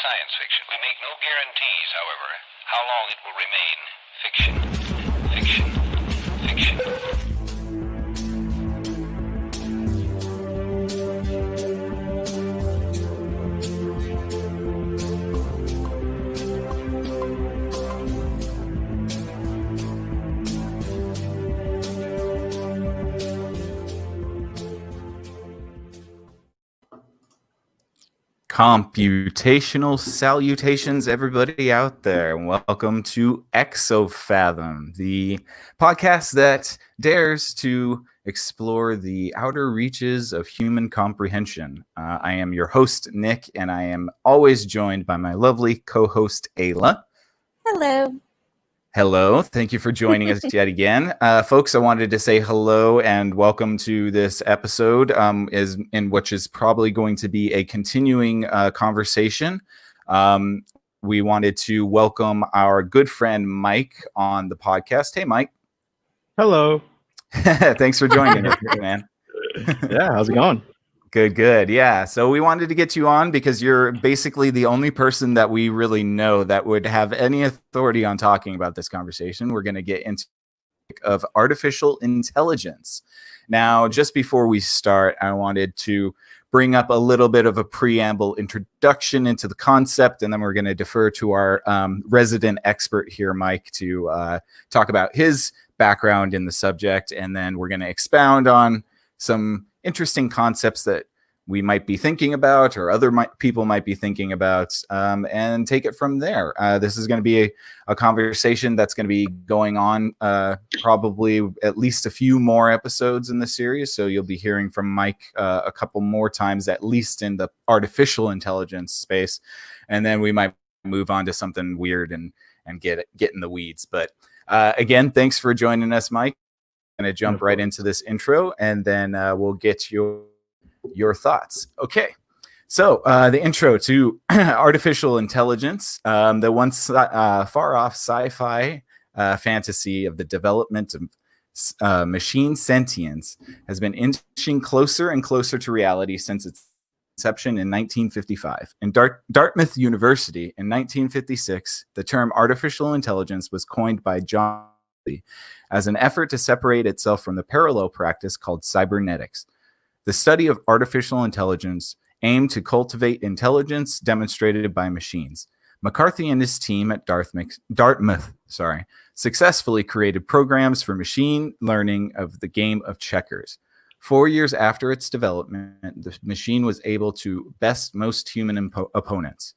science fiction. We make no guarantees, however, how long it will remain fiction. Fiction. Computational salutations, everybody out there, and welcome to Exofathom, the podcast that dares to explore the outer reaches of human comprehension. I am your host, Nick, and I am always joined by my lovely co-host, Ayla. Hello. Hello. Thank you for joining us yet again. Folks, I wanted to say hello and welcome to this episode, which is probably going to be a continuing conversation. We wanted to welcome our good friend Mike on the podcast. Hey, Mike. Hello. Thanks for joining us, man. Yeah, how's it going? Good. Yeah. So we wanted to get you on because you're basically the only person that we really know that would have any authority on talking about this conversation. We're going to get into of artificial intelligence. Now, just before we start, I wanted to bring up a little bit of a preamble introduction into the concept, and then we're going to defer to our resident expert here, Mike, to talk about his background in the subject, and then we're going to expound on some interesting concepts that we might be thinking about or other people might be thinking about, and take it from there. This is going to be a conversation that's going to be going on probably at least a few more episodes in the series. So you'll be hearing from Mike a couple more times, at least in the artificial intelligence space. And then we might move on to something weird and get in the weeds. But again, thanks for joining us, Mike. Going to jump right into this intro, and then we'll get your thoughts. Okay, so the intro to artificial intelligence, the once far off sci-fi fantasy of the development of machine sentience has been inching closer and closer to reality since its inception in 1955. In Dartmouth University in 1956, the term artificial intelligence was coined by John as an effort to separate itself from the parallel practice called cybernetics. The study of artificial intelligence aimed to cultivate intelligence demonstrated by machines. McCarthy and his team at Dartmouth successfully created programs for machine learning of the game of checkers. 4 years after its development, the machine was able to best most human opponents.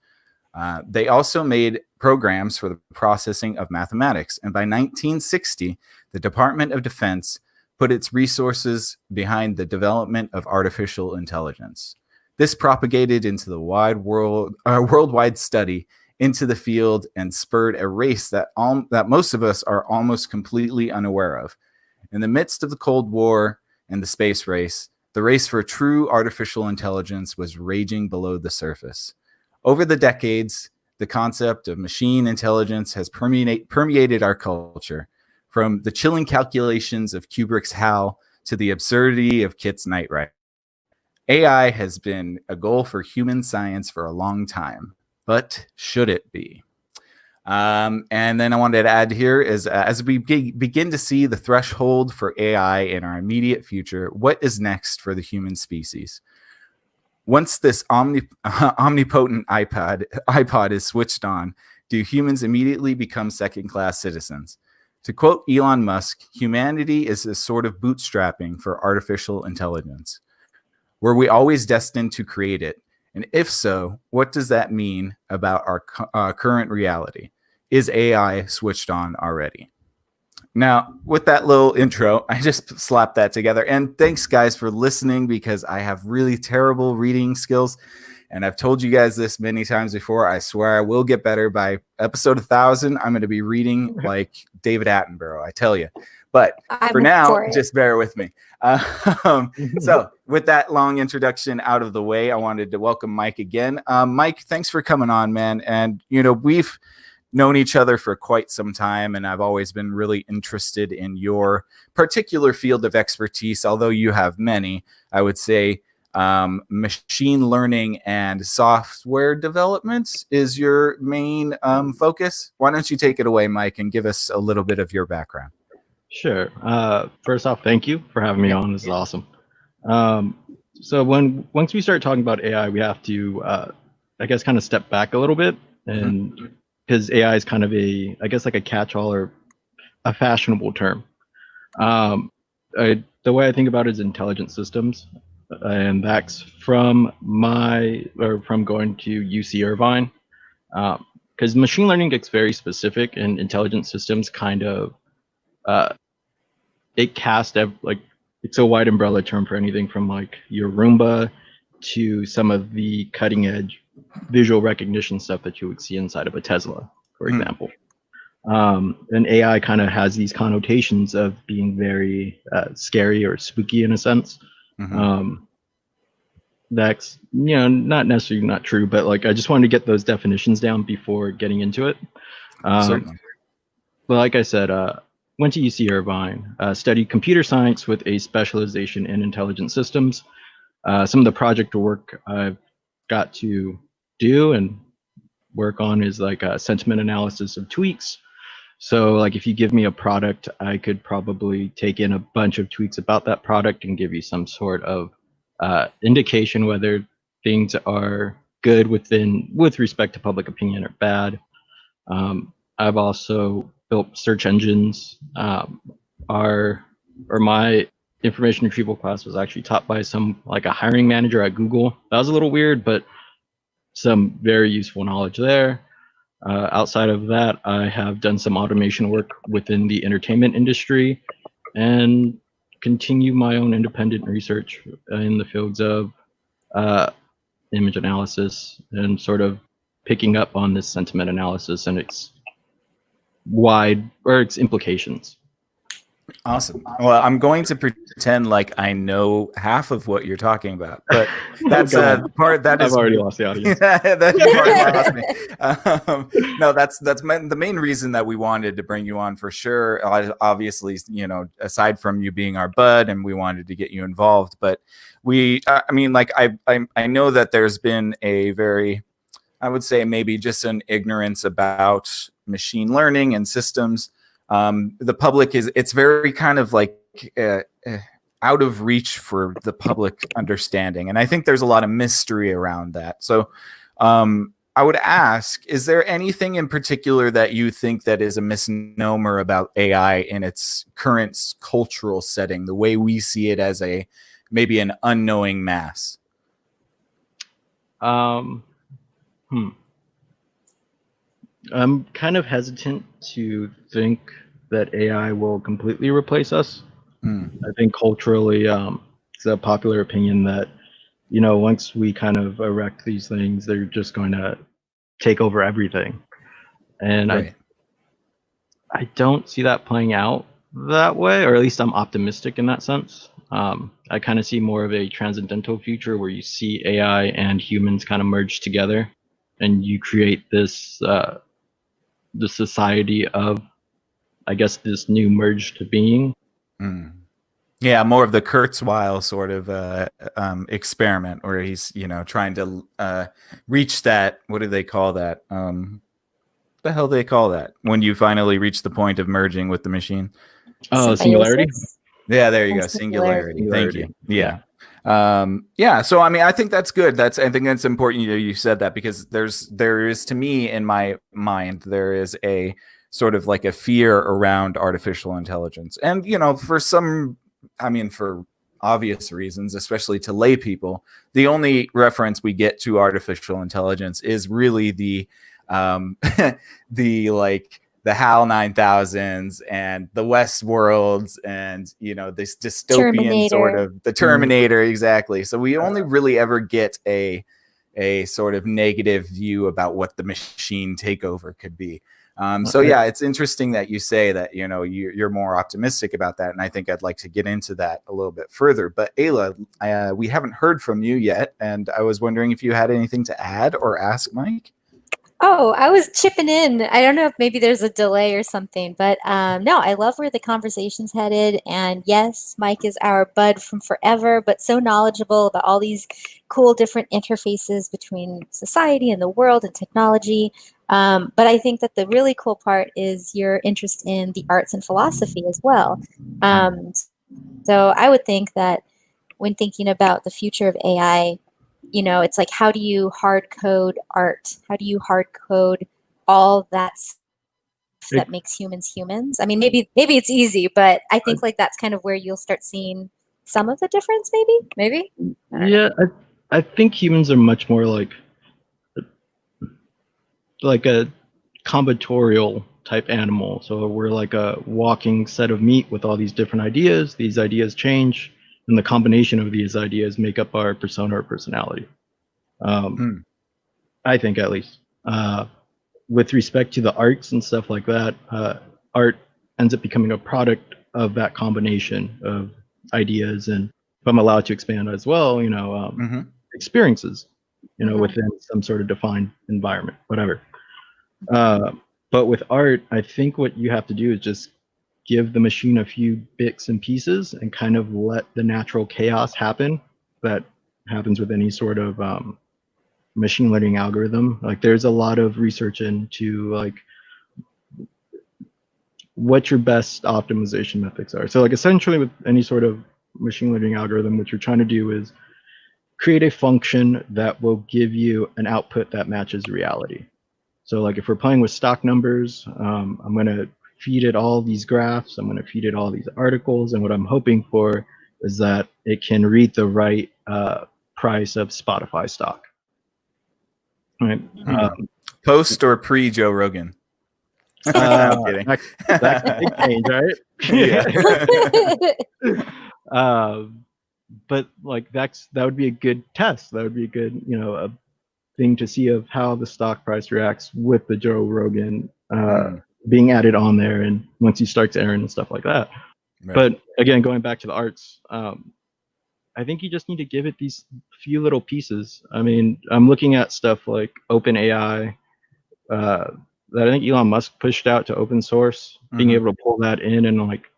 They also made programs for the processing of mathematics, and by 1960, the Department of Defense put its resources behind the development of artificial intelligence. This propagated into the worldwide study into the field and spurred a race that most of us are almost completely unaware of. In the midst of the Cold War and the space race, the race for true artificial intelligence was raging below the surface. Over the decades, the concept of machine intelligence has permeated our culture, from the chilling calculations of Kubrick's HAL to the absurdity of Kit's Knight Rider. AI has been a goal for human science for a long time, but should it be? And then I wanted to add here is as we begin to see the threshold for AI in our immediate future, what is next for the human species? Once this omnipotent iPod is switched on, do humans immediately become second-class citizens? To quote Elon Musk, humanity is a sort of bootstrapping for artificial intelligence. Were we always destined to create it? And if so, what does that mean about our current reality? Is AI switched on already? Now, with that little intro, I just slapped that together. And thanks, guys, for listening, because I have really terrible reading skills. And I've told you guys this many times before. I swear I will get better. By episode 1000, I'm going to be reading like David Attenborough, I tell you. But for now, just bear with me. So with that long introduction out of the way, I wanted to welcome Mike again. Mike, thanks for coming on, man. And, we've known each other for quite some time, and I've always been really interested in your particular field of expertise. Although you have many, I would say machine learning and software development is your main focus. Why don't you take it away, Mike, and give us a little bit of your background? Sure. First off, thank you for having me on. This is awesome. So once we start talking about AI, we have to, I guess, kind of step back a little bit, and because AI is kind of like a catch-all or a fashionable term. The way I think about it is intelligent systems, and that's from going to UC Irvine, because machine learning gets very specific, and intelligent systems kind of it's a wide umbrella term for anything from like your Roomba to some of the cutting edge visual recognition stuff that you would see inside of a Tesla, for example. And AI kind of has these connotations of being very scary or spooky in a sense. That's not necessarily not true, but like I just wanted to get those definitions down before getting into it. Certainly. But like I said, went to UC Irvine, studied computer science with a specialization in intelligent systems. Some of the project work I've got to do and work on is like a sentiment analysis of tweaks. So like if you give me a product, I could probably take in a bunch of tweaks about that product and give you some sort of indication whether things are good with respect to public opinion or bad. I've also built search engines. My information retrieval class was actually taught by a hiring manager at Google. That was a little weird, but some very useful knowledge there. Outside of that, I have done some automation work within the entertainment industry and continue my own independent research in the fields of image analysis and sort of picking up on this sentiment analysis and its implications. Awesome. Well, I'm going to pretend like I know half of what you're talking about, but that's part that I've already lost the audience. That's lost me. No, that's the main reason that we wanted to bring you on for sure. Obviously, aside from you being our bud, and we wanted to get you involved, but I know that there's been a very, I would say maybe just an ignorance about machine learning and systems. The public it's very kind of like out of reach for the public understanding. And I think there's a lot of mystery around that. So I would ask, is there anything in particular that you think that is a misnomer about AI in its current cultural setting, the way we see it as maybe an unknowing mass? I'm kind of hesitant to think that AI will completely replace us. I think culturally, it's a popular opinion that, once we kind of erect these things, they're just going to take over everything. And right. I don't see that playing out that way, or at least I'm optimistic in that sense. I kind of see more of a transcendental future where you see AI and humans kind of merge together, and you create this the society of, I guess, this new merged being. Yeah, more of the Kurzweil sort of experiment where he's, trying to reach that. What do they call that? The hell do they call that when you finally reach the point of merging with the machine? Oh, singularity. Yeah, there you go. Singularity. Thank you. Yeah. So I think that's good. I think that's important you said that, because there is, to me, in my mind, there is a sort of like a fear around artificial intelligence. And for obvious reasons, especially to lay people, the only reference we get to artificial intelligence is really the the HAL 9000s and the Westworlds and, this dystopian Terminator. Sort of the Terminator. Exactly. So we only really ever get a sort of negative view about what the machine takeover could be. It's interesting that you say that, you're more optimistic about that. And I think I'd like to get into that a little bit further. But Ayla, we haven't heard from you yet. And I was wondering if you had anything to add or ask Mike. Oh, I was chipping in. I don't know if maybe there's a delay or something, but no, I love where the conversation's headed. And yes, Mike is our bud from forever, but so knowledgeable about all these cool different interfaces between society and the world and technology. But I think that the really cool part is your interest in the arts and philosophy as well. Um, so I would think that when thinking about the future of AI, it's like, how do you hard code art? How do you hard code all that stuff that makes humans humans? I mean, maybe it's easy, but I think like that's kind of where you'll start seeing some of the difference. Maybe. I don't know. I think humans are much more like a combinatorial type animal. So we're like a walking set of meat with all these different ideas. These ideas change, and the combination of these ideas make up our persona or personality. I think, at least. With respect to the arts and stuff like that, art ends up becoming a product of that combination of ideas, and if I'm allowed to expand as well, experiences, within some sort of defined environment, whatever. But with art, I think what you have to do is just give the machine a few bits and pieces and kind of let the natural chaos happen that happens with any sort of machine learning algorithm. Like, there's a lot of research into like what your best optimization methods are. So like essentially with any sort of machine learning algorithm, what you're trying to do is create a function that will give you an output that matches reality. So like if we're playing with stock numbers, I'm going to feed it all these graphs, I'm going to feed it all these articles, and what I'm hoping for is that it can read the right price of Spotify stock. Right. Post or pre Joe Rogan? I'm kidding. That could change, right? But like that would be a good test. That would be a good, a thing to see of how the stock price reacts with the Joe Rogan being added on there, and once he starts airing and stuff like that. Right. But again, going back to the arts, I think you just need to give it these few little pieces. I mean, I'm looking at stuff like OpenAI that I think Elon Musk pushed out to open source, being able to pull that in and like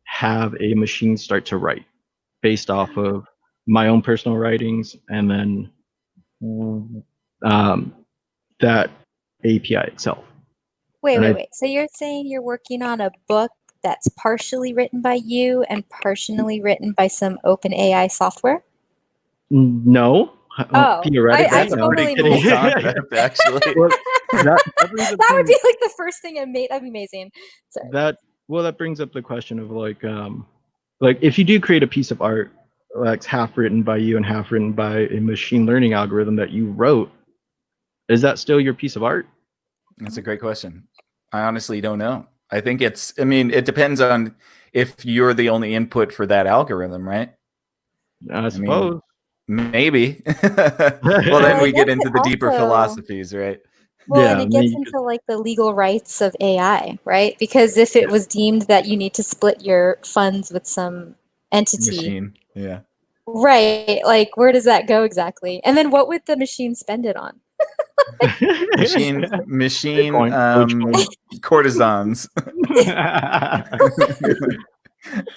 have a machine start to write based off of my own personal writings, and then that API itself. Wait. So you're saying you're working on a book that's partially written by you and partially written by some OpenAI software? No. Theoretically, I totally cool concept, actually. Well, that would be like the first thing I made. That'd be amazing. Sorry. That brings up the question of like if you do create a piece of art that's half written by you and half written by a machine learning algorithm that you wrote, is that still your piece of art? That's a great question. I honestly don't know. I think it depends on if you're the only input for that algorithm, right? I suppose. Maybe. Well, then we get into the deeper philosophies, right? Well, and it gets into like the legal rights of AI, right? Because if it was deemed that you need to split your funds with some entity, machine, yeah, right? Like, where does that go exactly? And then what would the machine spend it on? machine courtesans.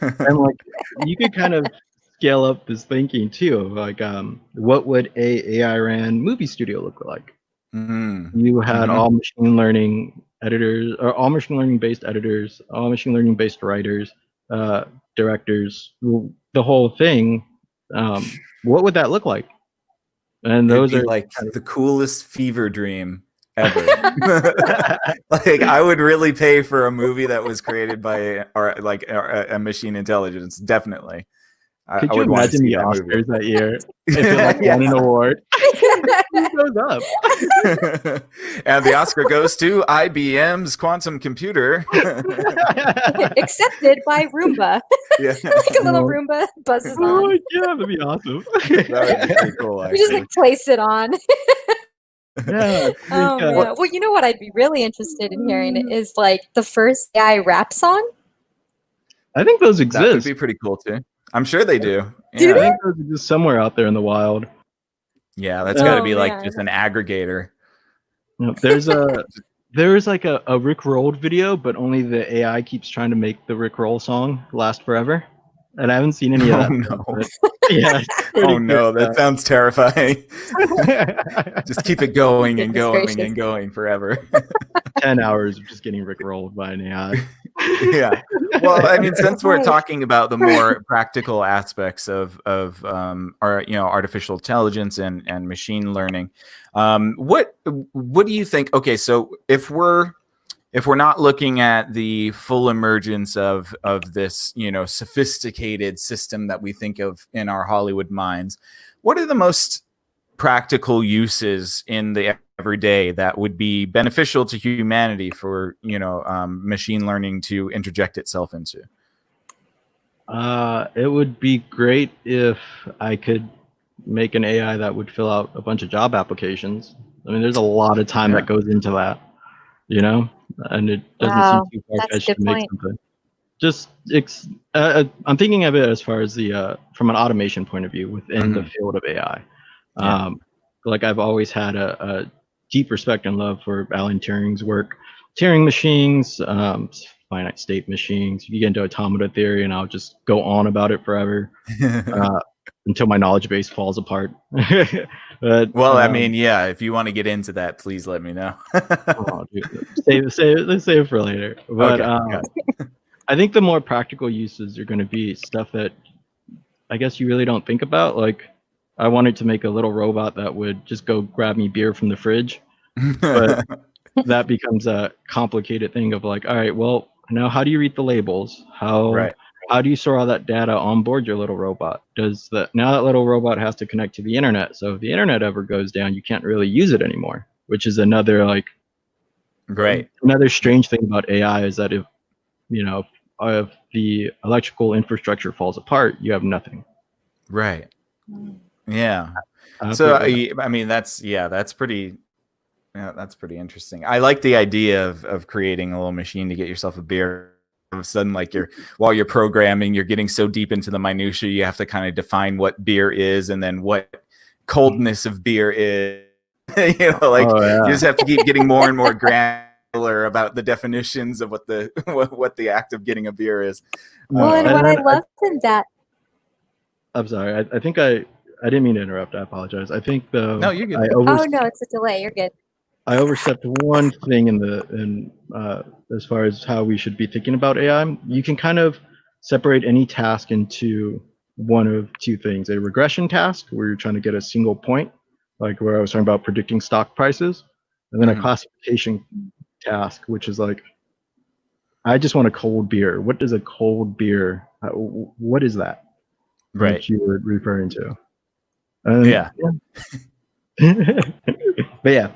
And like you could kind of scale up this thinking too of like what would a AI ran movie studio look like? You had all machine learning editors, or all machine learning based editors, all machine learning based writers, directors, the whole thing. What would that look like? And those are like the coolest fever dream ever. Like, I would really pay for a movie that was created by a machine intelligence. Definitely. Could you imagine the Oscars that year if it won an award? Who goes up? And the Oscar goes to IBM's quantum computer. Accepted by Roomba. Yeah. Like a little Roomba buzzes on. Yeah, that'd be awesome. That would be pretty cool, actually. We just like place it on. Yeah. Well, you know what I'd be really interested in hearing is like the first AI rap song. I think those exist. That would be pretty cool too. I'm sure they do. Do they? I think those exist somewhere out there in the wild. Yeah, that's got to be like just an aggregator. No, there's like a Rick Rolled video, but only the AI keeps trying to make the Rick Roll song last forever. And I haven't seen any of Oh that. no! But yeah. It's pretty Oh no! good That sounds terrifying. stuff. Just keep it going and Goodness going gracious. and going forever. 10 hours of just getting Rick Rolled by an AI. Yeah. Well, I mean, since we're Right. talking about the more practical aspects of our artificial intelligence and machine learning, what do you think? Okay, so if we're not looking at the full emergence of this sophisticated system that we think of in our Hollywood minds, what are the most practical uses in the everyday that would be beneficial to humanity for machine learning to interject itself into? It would be great if I could make an AI that would fill out a bunch of job applications. I mean, there's a lot of time Yeah. that goes into that, and it doesn't Wow, seem too that's a far-fetched good to make point. something. Just, I'm thinking of it as far as the from an automation point of view within the field of AI. Yeah. Like I've always had a deep respect and love for Alan Turing's work, Turing machines, finite state machines. You get into automata theory, and I'll just go on about it forever until my knowledge base falls apart. But, Well, I mean, yeah, if you want to get into that, please let me know. oh, dude, let's save it for later. But Okay, got it. I think the more practical uses are going to be stuff that I guess you really don't think about. Like, I wanted to make a little robot that would just go grab me beer from the fridge, but that becomes a complicated thing of like, all right, well, now how do you read the labels? Right. How do you store all that data on board your little robot? Now that little robot has to connect to the internet. So if the internet ever goes down, you can't really use it anymore, which is another Right. another strange thing about AI is that if the electrical infrastructure falls apart, you have nothing. Right. Yeah. Uh, So but, I mean, that's pretty interesting. I like the idea of creating a little machine to get yourself a beer. All of a sudden, like while you're programming, you're getting so deep into the minutia, you have to kind of define what beer is and then what coldness of beer is. You just have to keep getting more and more granular about the definitions of what the act of getting a beer is. Well, and what I loved in that. I'm sorry. I think I didn't mean to interrupt. I apologize. I think No, you're good. Oh no, it's a delay. You're good. I overstepped one thing in as far as how we should be thinking about AI. You can kind of separate any task into one of two things: a regression task, where you're trying to get a single point, like where I was talking about predicting stock prices, and then a classification task, which is like, I just want a cold beer. What does a cold beer? What is that? Right. That you were referring to. Yeah. But yeah,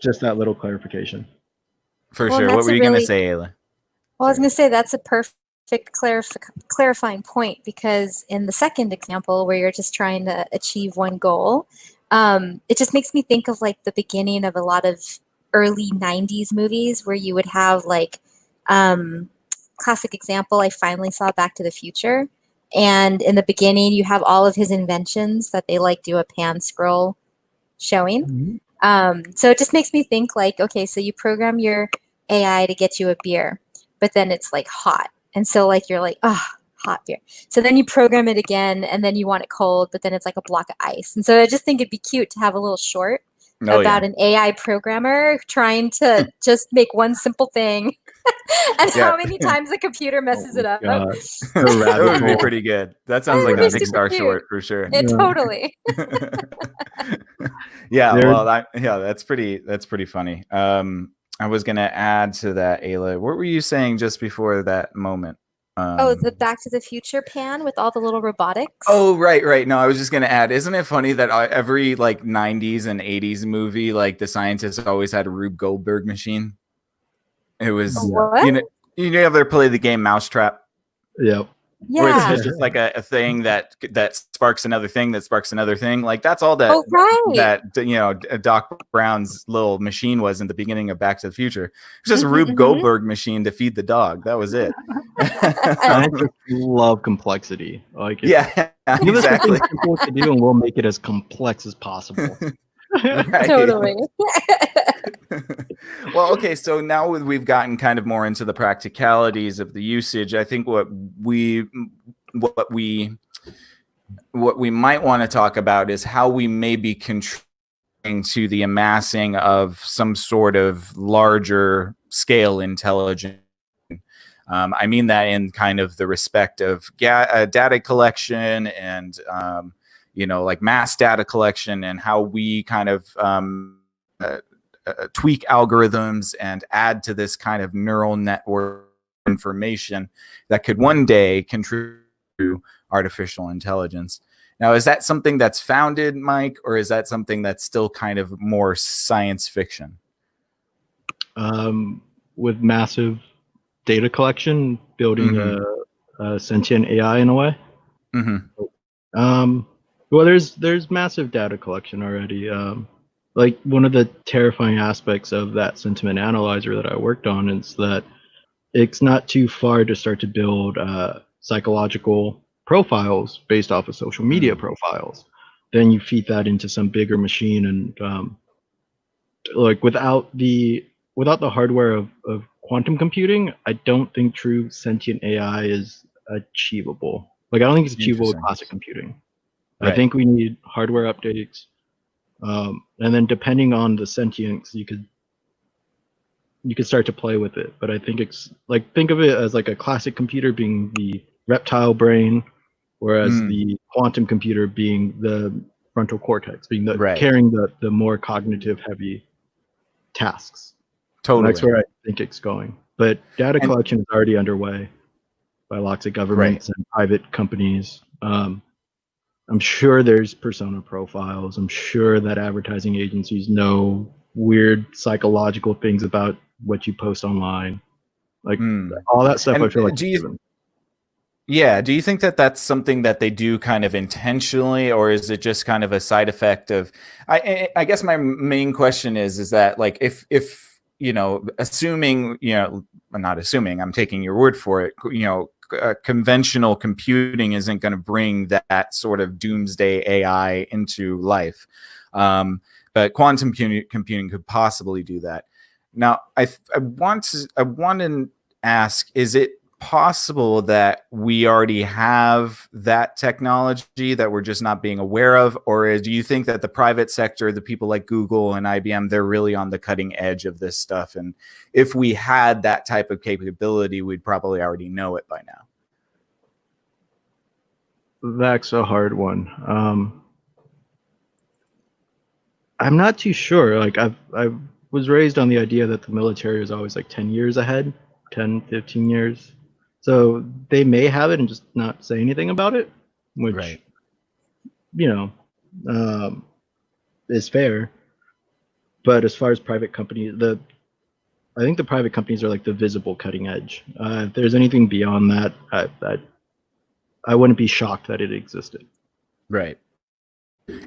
just that little clarification. For Well, sure. that's What were a you going to really- say, Ayla? Well, I was going to say that's a perfect clarifying point, because in the second example where you're just trying to achieve one goal, it just makes me think of like the beginning of a lot of early 90s movies where you would have like classic example, I finally saw Back to the Future. And in the beginning, you have all of his inventions that they like do a pan scroll showing. So it just makes me think like, okay, so you program your AI to get you a beer, but then it's like hot. And so like, you're like, oh, hot beer. So then you program it again and then you want it cold, but then it's like a block of ice. And so I just think it'd be cute to have a little short about an AI programmer trying to just make one simple thing. And how many times the computer messes it up. That would be pretty good. That sounds like a Pixar short for sure. Totally. That's pretty funny. I was gonna add to that, Ayla. What were you saying just before that moment? The Back to the Future pan with all the little robotics. Oh, right. No, I was just gonna add. Isn't it funny that every like '90s and '80s movie, like the scientists always had a Rube Goldberg machine? It was you ever play the game Mousetrap? Yep. Yeah. Where it's just like a thing that sparks another thing that sparks another thing. Like that's all that that Doc Brown's little machine was in the beginning of Back to the Future. It's just a Rube Goldberg machine to feed the dog. That was it. I just love complexity. Like exactly. Simple to do, and we'll make it as complex as possible. Right. Totally. Well, okay, so now we've gotten kind of more into the practicalities of the usage. I think what we might want to talk about is how we may be contributing to the amassing of some sort of larger scale intelligence. I mean that in kind of the respect of data collection and like mass data collection, and how we kind of tweak algorithms and add to this kind of neural network information that could one day contribute to artificial intelligence. Now, is that something that's founded, Mike, or is that something that's still kind of more science fiction? With massive data collection, building a sentient AI in a way. Well, there's massive data collection already. Like one of the terrifying aspects of that sentiment analyzer that I worked on is that it's not too far to start to build psychological profiles based off of social media profiles. Then you feed that into some bigger machine, and like without the hardware of quantum computing, I don't think true sentient AI is achievable. Like I don't think it's achievable with classic computing. Right. I think we need hardware updates, and then depending on the sentience, you could start to play with it. But I think it's like, think of it as like a classic computer being the reptile brain, whereas the quantum computer being the frontal cortex, being the carrying the more cognitive heavy tasks. Totally. And that's where I think it's going. But data collection is already underway by lots of governments and private companies. I'm sure there's persona profiles. I'm sure that advertising agencies know weird psychological things about what you post online. Like all that stuff, I feel like. Do you think that that's something that they do kind of intentionally, or is it just kind of a side effect of? I guess my main question is that, like, if assuming, not assuming, I'm taking your word for it, conventional computing isn't going to bring that sort of doomsday AI into life, but quantum computing could possibly do that. Now, I want to ask: is it possible that we already have that technology that we're just not being aware of, or do you think that the private sector, the people like Google and IBM, they're really on the cutting edge of this stuff, and if we had that type of capability, we'd probably already know it by now? That's a hard one. I'm not too sure. Like I was raised on the idea that the military is always like 10 years ahead, 10, 15 years. So they may have it and just not say anything about it, which, is fair. But as far as private companies, I think the private companies are like the visible cutting edge. If there's anything beyond that, I wouldn't be shocked that it existed. Right.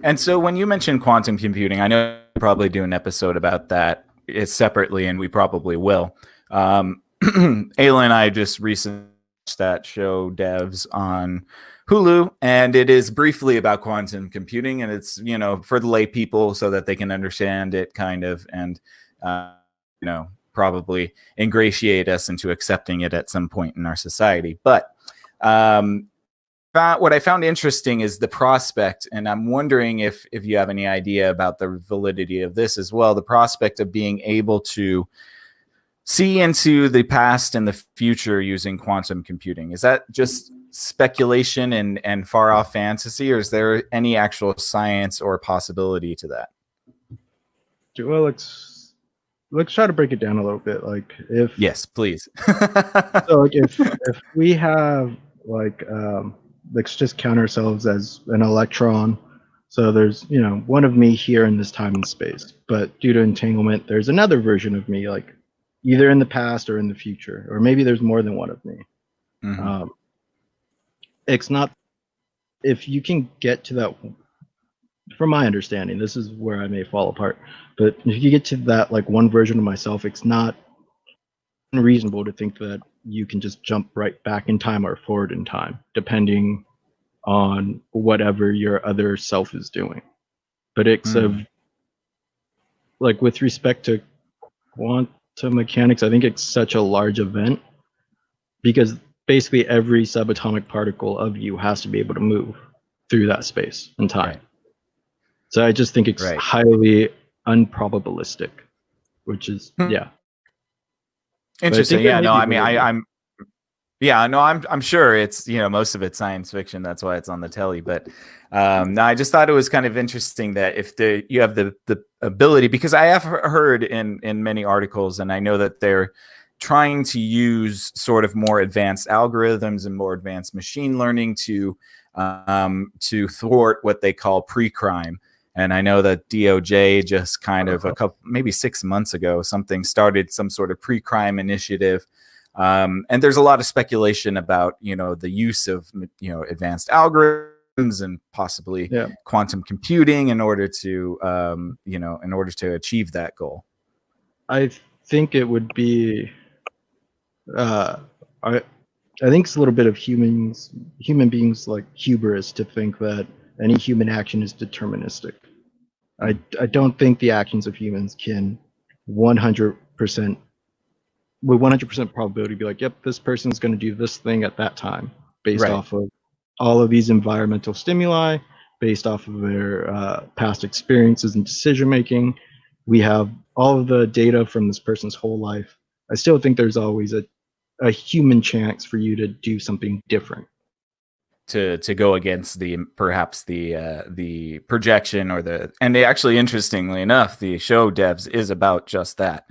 And so when you mentioned quantum computing, I know we'll probably do an episode about that separately, and we probably will. Ayla and I just recently watched that show Devs on Hulu, and it is briefly about quantum computing, and it's, for the lay people so that they can understand it kind of, and probably ingratiate us into accepting it at some point in our society. But what I found interesting is the prospect, and I'm wondering if you have any idea about the validity of this as well, the prospect of being able to see into the past and the future using quantum computing. Is that just speculation and far off fantasy, or is there any actual science or possibility to that? Well, let's try to break it down a little bit. Like, if yes, please. So like if we have like let's just count ourselves as an electron. So there's, one of me here in this time and space, but due to entanglement, there's another version of me, like either in the past or in the future, or maybe there's more than one of me. It's not, if you can get to that, from my understanding, this is where I may fall apart, but if you get to that, like one version of myself, it's not unreasonable to think that you can just jump right back in time or forward in time, depending on whatever your other self is doing. But it's like with respect to quantum mechanics, I think it's such a large event because basically every subatomic particle of you has to be able to move through that space and time. Right. So I just think it's Right. highly unprobabilistic, which is yeah. Interesting. there Yeah. may No, be I mean, validity. I'm sure it's, most of it's science fiction. That's why it's on the telly. But no, I just thought it was kind of interesting that if you have the ability, because I have heard in many articles, and I know that they're trying to use sort of more advanced algorithms and more advanced machine learning to thwart what they call pre-crime. And I know that DOJ just kind of maybe 6 months ago, started some sort of pre-crime initiative. And there's a lot of speculation about, the use of, advanced algorithms and possibly quantum computing in order to, achieve that goal. I think it would be, I think it's a little bit of human beings like hubris to think that any human action is deterministic. I don't think the actions of humans can 100% with 100% probability be like, yep, this person's going to do this thing at that time based off of all of these environmental stimuli, based off of their past experiences and decision making. We have all of the data from this person's whole life. I still think there's always a human chance for you to do something different. To go against perhaps the projection and they actually, interestingly enough, the show devs is about just that.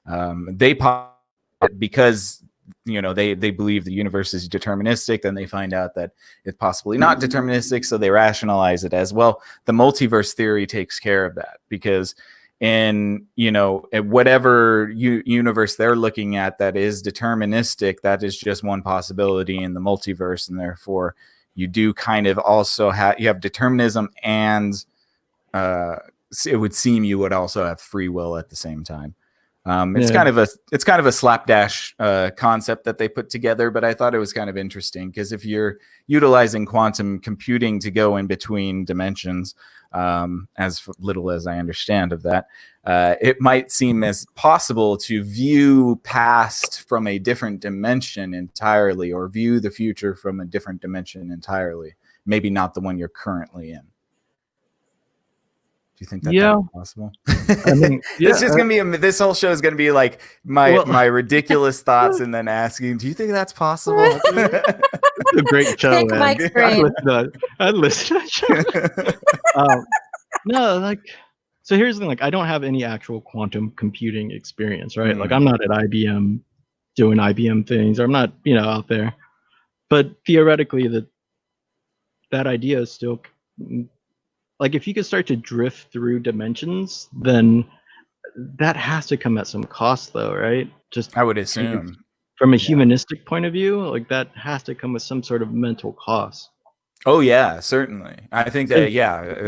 They because they believe the universe is deterministic, then they find out that it's possibly not deterministic, so they rationalize it as well. The multiverse theory takes care of that, because in whatever universe they're looking at that is deterministic, that is just one possibility in the multiverse, and therefore you do kind of also have determinism, and it would seem you would also have free will at the same time. It's kind of a slapdash concept that they put together, but I thought it was kind of interesting, because if you're utilizing quantum computing to go in between dimensions, as little as I understand of that, it might seem as possible to view past from a different dimension entirely, or view the future from a different dimension entirely, maybe not the one you're currently in. Do you think that's possible? I mean, it's just gonna be this whole show is gonna be like my ridiculous thoughts, and then asking, "Do you think that's possible?" It's a great show, Pick man. Mike's brain. I'd listen to that show. No, so here's the thing. I don't have any actual quantum computing experience, right? Like, I'm not at IBM doing IBM things, or I'm not, out there. But theoretically, that idea is still. Like, if you could start to drift through dimensions, then that has to come at some cost, though, right? Just I would assume. From a humanistic point of view, like, that has to come with some sort of mental cost. Oh, yeah, certainly. I think that,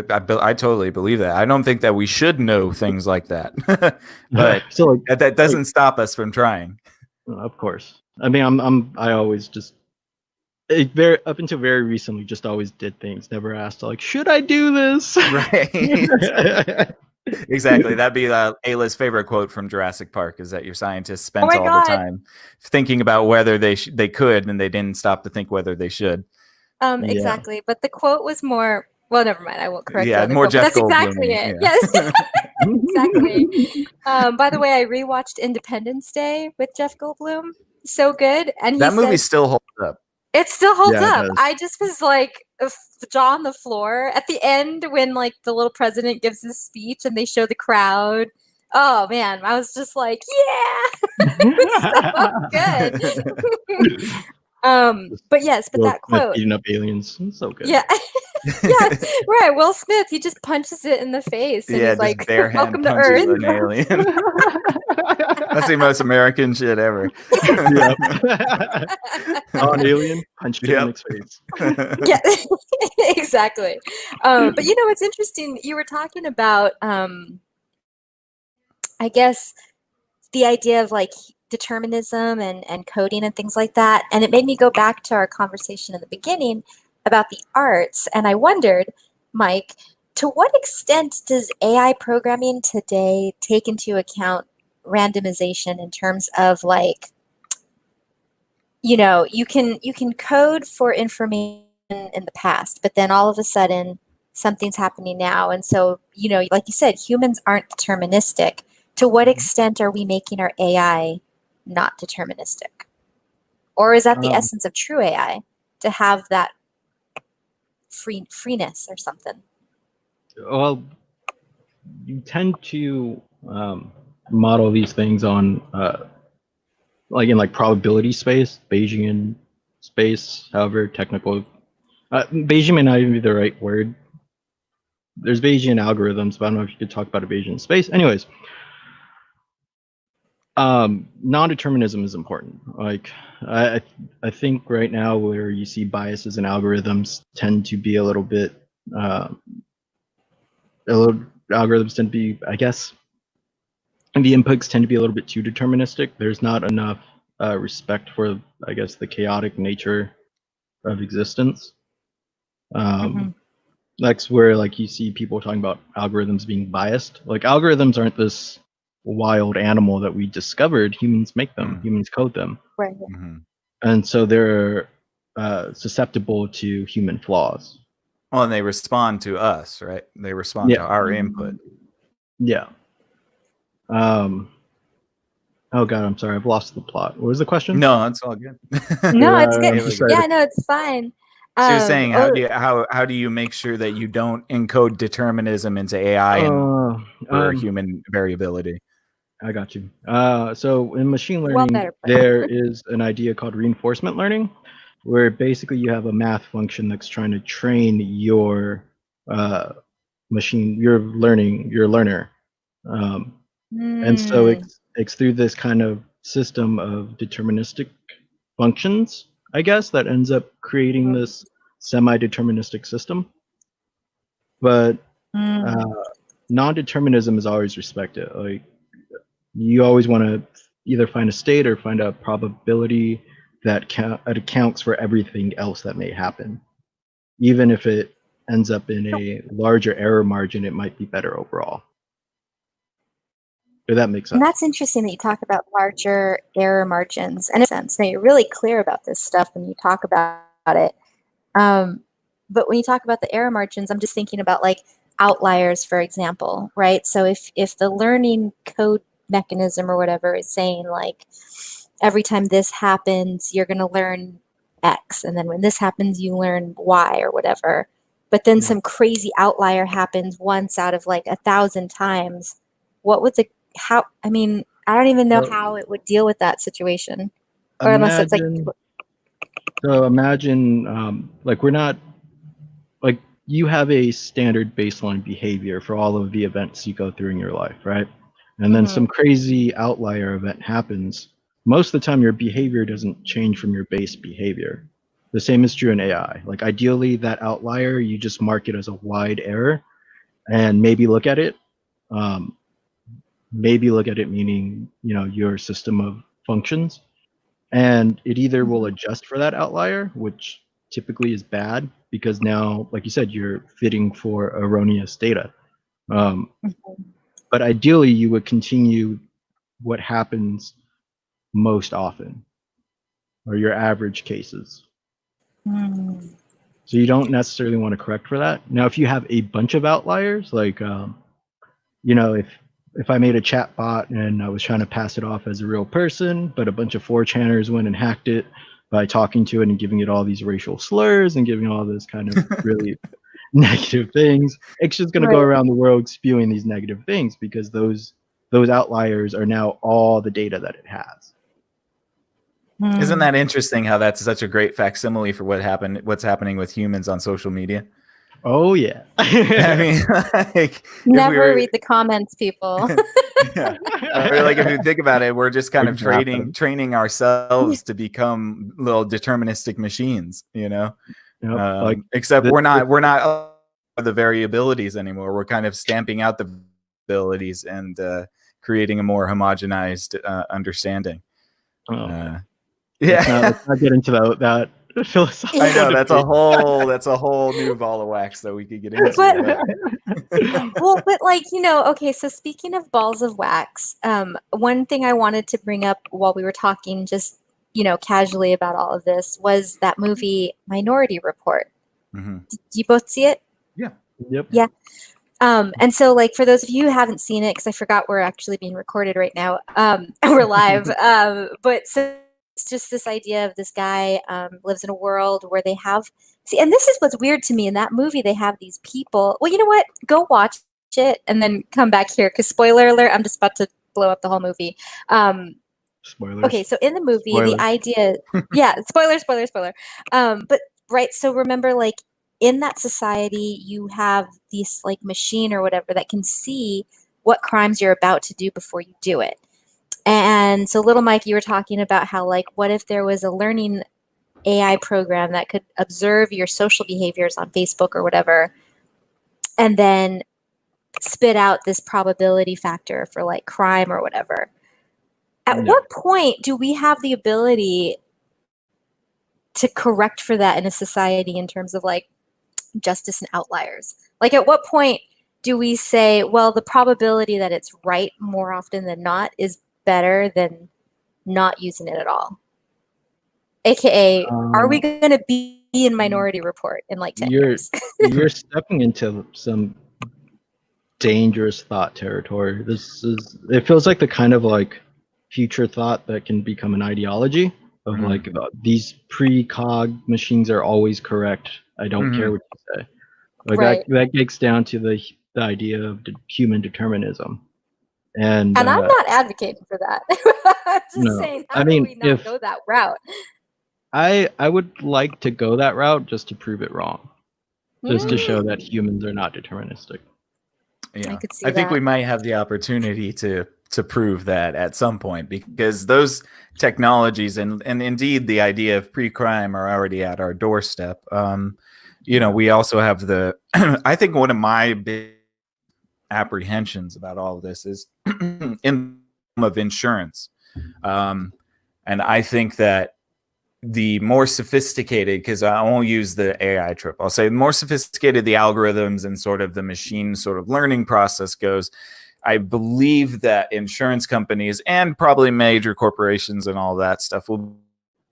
I totally believe that. I don't think that we should know things like that. But so, that doesn't stop us from trying. Of course. I mean, I always just... up until very recently, just always did things. Never asked, like, should I do this? Right. Exactly. That'd be Ayla's favorite quote from Jurassic Park, is that your scientists spent all the time thinking about whether they could, and they didn't stop to think whether they should. Exactly. But the quote was more... Well, never mind. I won't correct you. More Jeff Goldblum. That's exactly it. Yeah. Yes. Exactly. By the way, I rewatched Independence Day with Jeff Goldblum. So good. And that movie still holds up. It still holds up. I just was like jaw on the floor at the end when like the little president gives his speech and they show the crowd. Oh man, I was just like, yeah, it was so good. But that quote, eating up aliens, it's so good. Yeah, yeah, right. Will Smith, he just punches it in the face, and he's like, "Welcome to Earth." An alien. That's the most American shit ever. On alien, punched in its face. Yeah, exactly. But it's interesting. You were talking about, I guess, the idea of like determinism and coding and things like that, and it made me go back to our conversation in the beginning about the arts, and I wondered, Mike, to what extent does AI programming today take into account randomization in terms of like, you can code for information in the past, but then all of a sudden something's happening now. And so, like you said, humans aren't deterministic. To what extent are we making our AI not deterministic? Or is that the Um, essence of true AI, to have that freeness or something? well, you tend to model these things on like in like probability space, Bayesian space, however technical. Bayesian may not even be the right word. There's Bayesian algorithms, but I don't know if you could talk about a Bayesian space. Anyways, non-determinism is important. Like I think right now where you see biases in algorithms tend to be a little bit algorithms tend to be, I guess, and the inputs tend to be a little bit too deterministic. There's not enough respect for, I guess, the chaotic nature of existence. That's where like you see people talking about algorithms being biased. Like algorithms aren't this wild animal that we discovered. Humans make them. Humans code them. Right. And so they're susceptible to human flaws. Well, and they respond to us, right? They respond to our input. Yeah. Oh God, I'm sorry. I've lost the plot. What was the question? No, it's all good. No, it's good. Really Yeah, no, it's fine. So you're saying how do you make sure that you don't encode determinism into AI and for human variability? I got you. So in machine learning, there is an idea called reinforcement learning, where basically you have a math function that's trying to train your machine, your learner. And so it's through this kind of system of deterministic functions, I guess, that ends up creating this semi-deterministic system. But non-determinism is always respected. Like you always want to either find a state or find a probability that accounts for everything else that may happen. Even if it ends up in a larger error margin, it might be better overall. If that makes sense. And that's interesting that you talk about larger error margins. And in a sense, now you're really clear about this stuff when you talk about it. But when you talk about the error margins, I'm just thinking about like outliers, for example, right? So if the learning code mechanism or whatever is saying like, every time this happens, you're going to learn X. And then when this happens, you learn Y or whatever. But then some crazy outlier happens once out of like 1,000 times. What would I don't even know how it would deal with that situation. Or unless it's like. So imagine, like we're not, like you have a standard baseline behavior for all of the events you go through in your life, right? And then some crazy outlier event happens. Most of the time your behavior doesn't change from your base behavior. The same is true in AI. Like ideally that outlier, you just mark it as a wide error and maybe look at it. Maybe look at it meaning, your system of functions. And it either will adjust for that outlier, which typically is bad because now, like you said, you're fitting for erroneous data. But ideally, you would continue what happens most often, or your average cases. So you don't necessarily want to correct for that. Now, if you have a bunch of outliers, like, if I made a chat bot and I was trying to pass it off as a real person, but a bunch of 4chaners went and hacked it by talking to it and giving it all these racial slurs and giving all this kind of really negative things, it's just going to go around the world spewing these negative things because those outliers are now all the data that it has. Isn't that interesting how that's such a great facsimile for what's happening with humans on social media? Oh yeah. I mean, like, never read the comments, people. Yeah. Like if you think about it, we're just kind of training ourselves to become little deterministic machines, except we're not the variabilities anymore. We're kind of stamping out the abilities and creating a more homogenized understanding. Let's not get into that philosophical. I know that's debate. a whole new ball of wax that we could get into. Well, but like, okay, so speaking of balls of wax, one thing I wanted to bring up while we were talking just, casually about all of this was that movie Minority Report. Mm-hmm. Do you both see it? Yeah. Yep. Yeah. And so like for those of you who haven't seen it, because I forgot we're actually being recorded right now, we're live. But so it's just this idea of this guy lives in a world where they have and this is what's weird to me in that movie. They have these people. Well, you know what? Go watch it and then come back here because spoiler alert, I'm just about to blow up the whole movie. Spoilers. Okay, so in the movie, Spoilers. the idea, yeah, spoiler. But right, so remember, like in that society, you have this like machine or whatever that can see what crimes you're about to do before you do it. And so, little Mike, you were talking about how, like, what if there was a learning AI program that could observe your social behaviors on Facebook or whatever, and then spit out this probability factor for like crime or whatever. At what point do we have the ability to correct for that in a society in terms of like justice and outliers? Like at what point do we say, well, the probability that it's right more often than not is better than not using it at all? AKA, are we going to be in Minority Report in like 10 years? You're stepping into some dangerous thought territory. It feels like the kind of like future thought that can become an ideology of like these precog machines are always correct. I don't care what you say. Like that gets down to the idea of human determinism. And I'm not advocating for that. I'm just saying, how do we not go that route? I would like to go that route just to prove it wrong. Just to show that humans are not deterministic. Yeah, I think we might have the opportunity to prove that at some point, because those technologies and indeed the idea of pre-crime are already at our doorstep. We also have the I think one of my big apprehensions about all of this is in of insurance, and I think that the more sophisticated, because I won't use the AI trip, I'll say the more sophisticated the algorithms and sort of the machine sort of learning process goes, I believe that insurance companies and probably major corporations and all that stuff will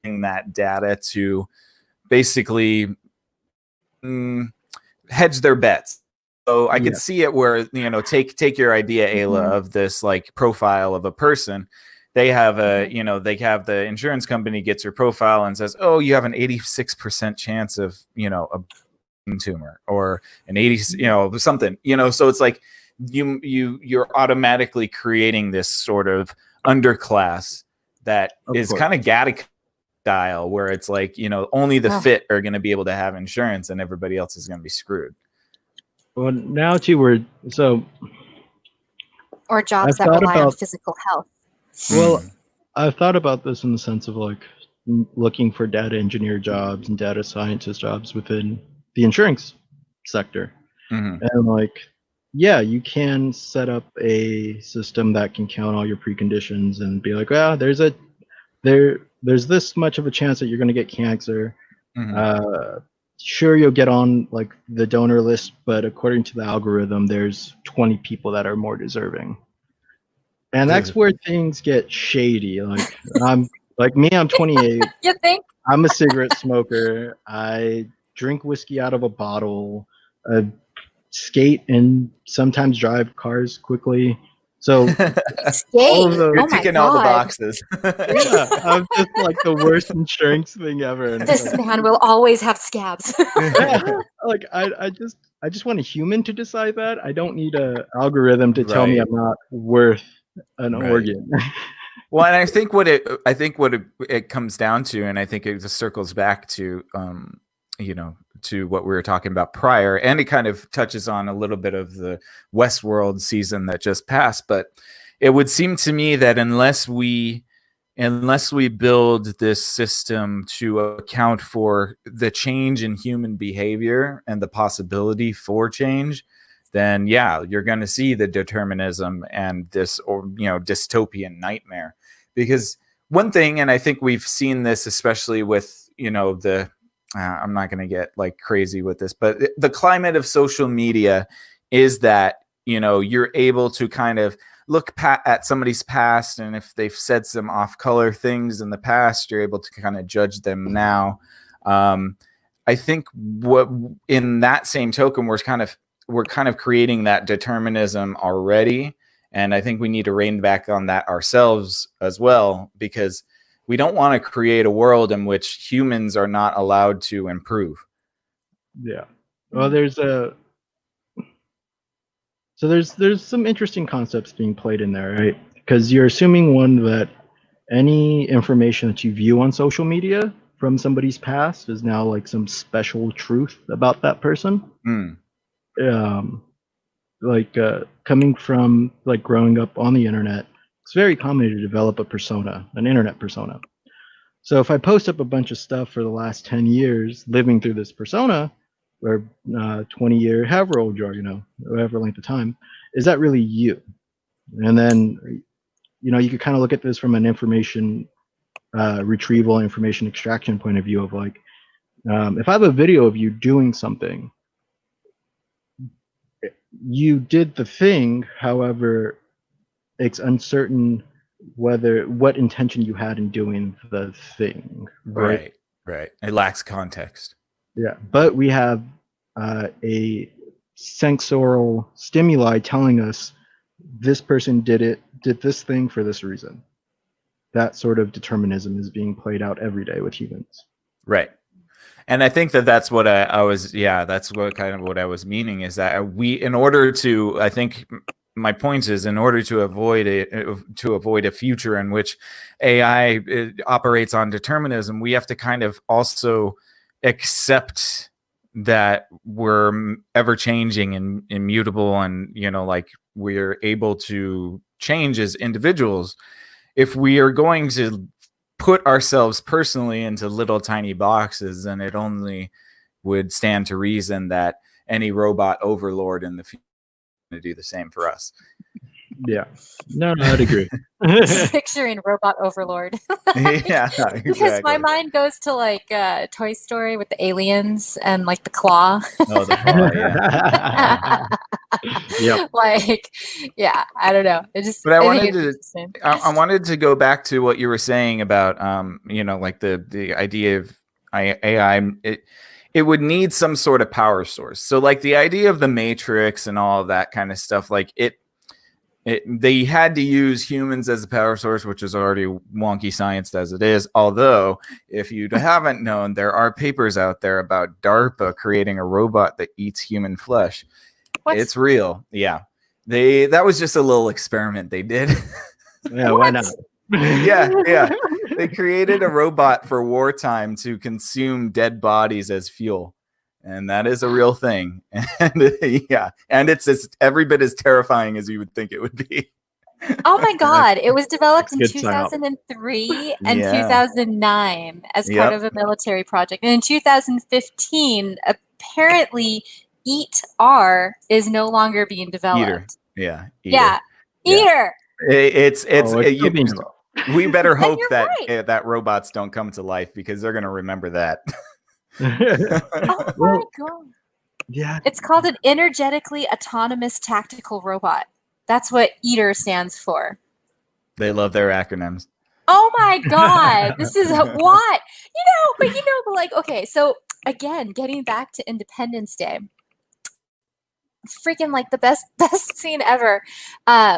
bring that data to basically hedge their bets. So I could see it where, take your idea, Ayla, of this like profile of a person. They have they have the insurance company gets your profile and says, oh, you have an 86% chance of, a tumor or an 80, something, so it's like you're automatically creating this sort of underclass that is kind of Gattaca style, where it's like, only the fit are going to be able to have insurance and everybody else is going to be screwed. Well, now too, or jobs that rely on physical health. Well, I've thought about this in the sense of like looking for data engineer jobs and data scientist jobs within the insurance sector. And like, you can set up a system that can count all your preconditions and be like, there's this much of a chance that you're going to get cancer. Sure, you'll get on like the donor list, but according to the algorithm, there's 20 people that are more deserving. And that's where things get shady. Like I'm 28. You think? I'm a cigarette smoker. I drink whiskey out of a bottle. I skate and sometimes drive cars quickly. So you're ticking all the boxes. Yeah, I'm just like the worst insurance thing ever. And this man will always have scabs. Like I just want a human to decide that. I don't need a algorithm to tell me I'm not worth an organ. Well, and I think what it comes down to, and I think it just circles back to to what we were talking about prior, and it kind of touches on a little bit of the Westworld season that just passed. But it would seem to me that unless we build this system to account for the change in human behavior and the possibility for change, then you're going to see the determinism and this dystopian nightmare. Because one thing, and I think we've seen this especially with the I'm not going to get like crazy with this, but the climate of social media is that, you're able to kind of look at somebody's past, and if they've said some off color things in the past, you're able to kind of judge them now. I think what in that same token, we're kind of creating that determinism already. And I think we need to rein back on that ourselves as well, because we don't want to create a world in which humans are not allowed to improve. Yeah. Well, there's some interesting concepts being played in there, right? Because you're assuming, one, that any information that you view on social media from somebody's past is now like some special truth about that person. Coming from like growing up on the internet, it's very common to develop a persona, an internet persona. So if I post up a bunch of stuff for the last 10 years living through this persona, or 20 year, however old you are, whatever length of time, is that really you? And then, you could kind of look at this from an information retrieval, information extraction point of view of like, if I have a video of you doing something, you did the thing, however, it's uncertain what intention you had in doing the thing. Right. It lacks context. Yeah, but we have a sensorial stimuli telling us this person did this thing for this reason. That sort of determinism is being played out every day with humans. Right. And I think that's what that's what I was meaning, is that I think my point is, in order to avoid a future in which AI operates on determinism, we have to kind of also accept that we're ever changing and immutable, and like we're able to change as individuals. If we are going to put ourselves personally into little tiny boxes, then it only would stand to reason that any robot overlord in the future to do the same for us. Yeah. No, I'd agree. Just picturing robot overlord. Yeah, exactly. Because my mind goes to like Toy Story with the aliens and like the claw. Oh, the claw, yeah. Yep. Like, yeah, I don't know. But I wanted to go back to what you were saying about like the idea of AI. It would need some sort of power source. So like the idea of the Matrix and all of that kind of stuff, like they had to use humans as a power source, which is already wonky science as it is. Although, if you haven't known, there are papers out there about DARPA creating a robot that eats human flesh. What? It's real. Yeah. That was just a little experiment they did. Yeah, why not? Yeah. They created a robot for wartime to consume dead bodies as fuel. And that is a real thing. And and it's every bit as terrifying as you would think it would be. Oh my God. It was developed in 2003 and 2009 as part of a military project. And in 2015, apparently EAT-R is no longer being developed. Eater. Eater. We better hope that that robots don't come to life, because they're going to remember that. Oh my God. Yeah. It's called an energetically autonomous tactical robot. That's what EATR stands for. They love their acronyms. Oh my God. This is what? But like, okay, so again, getting back to Independence Day. Freaking like the best scene ever.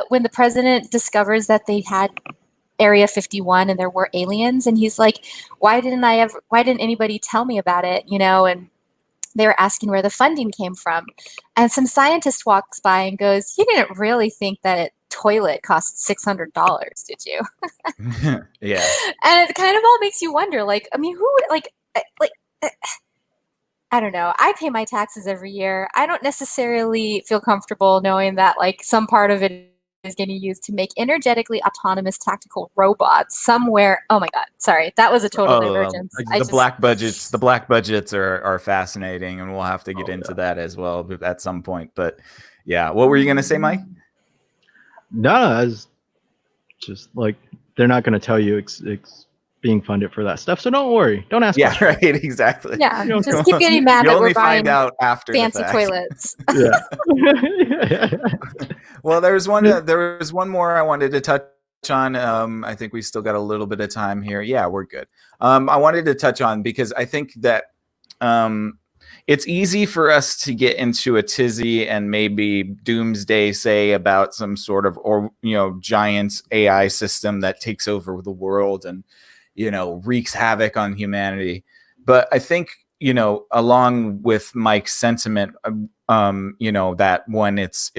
When the president discovers that they had Area 51 and there were aliens, and he's like, why didn't anybody tell me about it? And they were asking where the funding came from. And some scientist walks by and goes, you didn't really think that a toilet cost $600, did you? Yeah. And it kind of all makes you wonder, like, I mean, who would I don't know. I pay my taxes every year. I don't necessarily feel comfortable knowing that like some part of it is getting used to make energetically autonomous tactical robots somewhere. Oh my God. Sorry. That was a total divergence. The black budgets are fascinating, and we'll have to get into that as well at some point. But yeah, what were you going to say, Mike? No, I was just like, they're not going to tell you being funded for that stuff. So don't worry. Don't ask Yeah, questions. right, exactly. Yeah, You don't just know. keep getting mad You that only we're buying find out after the fancy fact. toilets. Yeah. Well, there was one more I wanted to touch on. I think we still got a little bit of time here. Yeah, we're good. I wanted to touch on because I think that it's easy for us to get into a tizzy and maybe doomsday say about some sort of giant AI system that takes over the world and wreaks havoc on humanity. But I think along with Mike's sentiment, that when it's